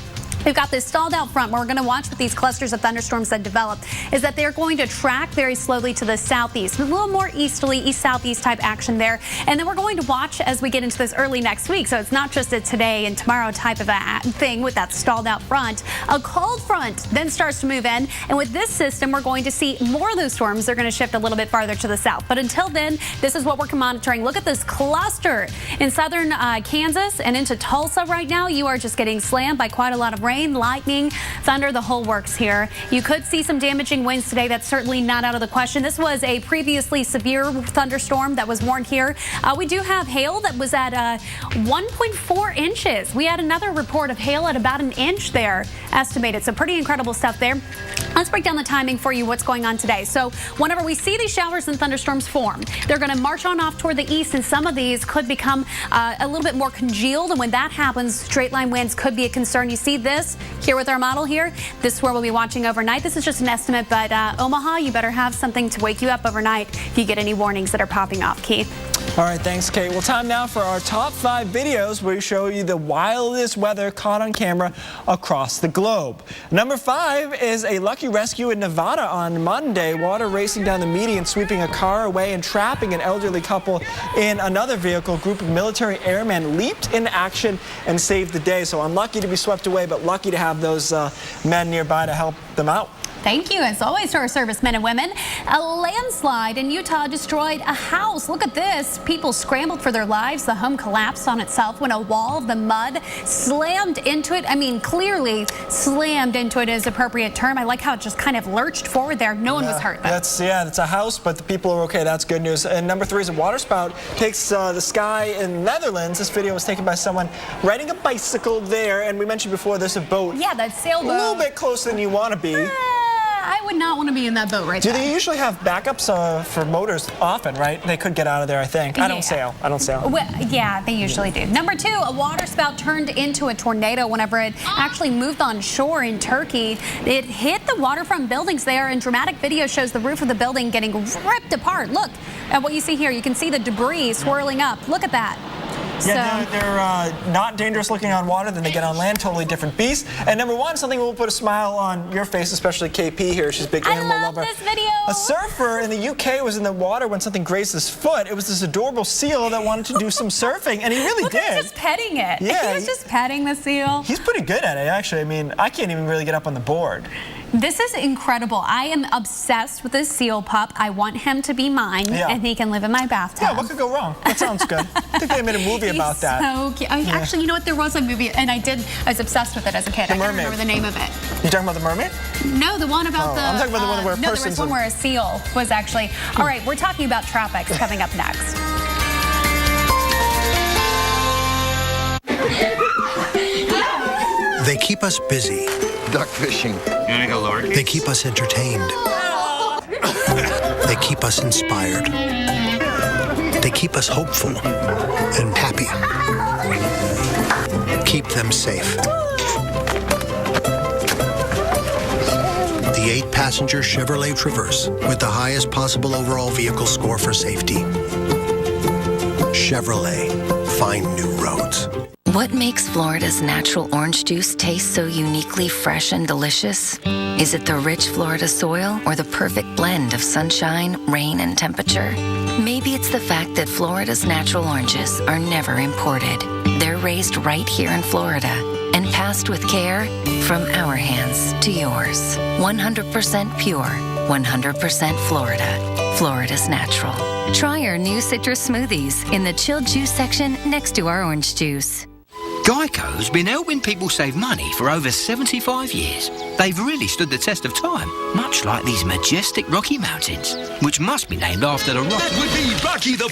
we've got this stalled out front. What we're going to watch with these clusters of thunderstorms that develop is that they're going to track very slowly to the southeast, a little more easterly, east-southeast type action there. And then we're going to watch as we get into this early next week. So it's not just a today and tomorrow type of a thing with that stalled out front. A cold front then starts to move in. And with this system, we're going to see more of those storms. They're going to shift a little bit farther to the south. But until then, this is what we're monitoring. Look at this cluster in southern Kansas and into Tulsa right now. You are just getting slammed by quite a lot of rain, lightning, thunder, the whole works here. You could see some damaging winds today. That's certainly not out of the question. This was a previously severe thunderstorm that was warned here. We do have hail that was at 1.4 inches. We had another report of hail at about an inch there estimated. So pretty incredible stuff there. Let's break down the timing for you, what's going on today. So whenever we see these showers and thunderstorms form, they're going to march on off toward the east, and some of these could become a little bit more congealed. And when that happens, straight line winds could be a concern. You see this here with our model here. This is where we'll be watching overnight. This is just an estimate, but Omaha, you better have something to wake you up overnight if you get any warnings that are popping off. Keith? All right, thanks, Kate. Well, time now for our top 5 videos where we show you the wildest weather caught on camera across the globe. Number 5 is a lucky rescue in Nevada on Monday. Water racing down the median, sweeping a car away and trapping an elderly couple in another vehicle. A group of military airmen leaped into action and saved the day. So unlucky to be swept away, but lucky to have those men nearby to help them out. Thank you, as always, to our servicemen and women. A landslide in Utah destroyed a house. Look at this. People scrambled for their lives. The home collapsed on itself when a wall of the mud slammed into it. I mean, clearly slammed into it is appropriate term. I like how it just kind of lurched forward there. No one was hurt, though. That's a house, but the people are okay. That's good news. And number 3 is a waterspout takes the sky in the Netherlands. This video was taken by someone riding a bicycle there. And we mentioned before, there's a boat. Yeah, that sailboat. A little bit closer than you want to be. I would not want to be in that boat right now. Do they usually have backups for motors often, right? They could get out of there, I think. I don't sail. Well, yeah, they usually do. Number 2, a waterspout turned into a tornado whenever it actually moved on shore in Turkey. It hit the waterfront buildings there, and dramatic video shows the roof of the building getting ripped apart. Look at what you see here. You can see the debris swirling up. Look at that. Yeah, they're not dangerous looking on water. Then they get on land, totally different beast. And number one, something will put a smile on your face, especially KP here. She's a big animal lover. I love this video. A surfer in the UK was in the water when something grazed his foot. It was this adorable seal that wanted to do some surfing, and he really Look, did. He was just petting it. Yeah, he was just petting the seal. He's pretty good at it, actually. I mean, I can't even really get up on the board. This is incredible. I am obsessed with this seal pup. I want him to be mine, and he can live in my bathtub. Yeah, what could go wrong? That sounds good. I think they made a movie about that. So cute. Actually, you know what? There was a movie, and I was obsessed with it as a kid. The I can't Mermaid. remember the name of it. You talking about The Mermaid? No, the one about I'm talking about the one where no, there was one where a seal was actually. All right, we're talking about tropics coming up next. They keep us busy. Duck fishing. You wanna go lower? They keep us entertained. They keep us inspired. They keep us hopeful and happy. Keep them safe. The 8-passenger Chevrolet Traverse with the highest possible overall vehicle score for safety. Chevrolet. Find new roads. What makes Florida's natural orange juice taste so uniquely fresh and delicious? Is it the rich Florida soil or the perfect blend of sunshine, rain, and temperature? Maybe it's the fact that Florida's natural oranges are never imported. They're raised right here in Florida and passed with care from our hands to yours. 100% pure, 100% Florida. Florida's natural. Try our new citrus smoothies in the chilled juice section next to our orange juice. Geico's been helping people save money for over 75 years. They've really stood the test of time, much like these majestic Rocky Mountains, which must be named after the rock. That would be Rocky the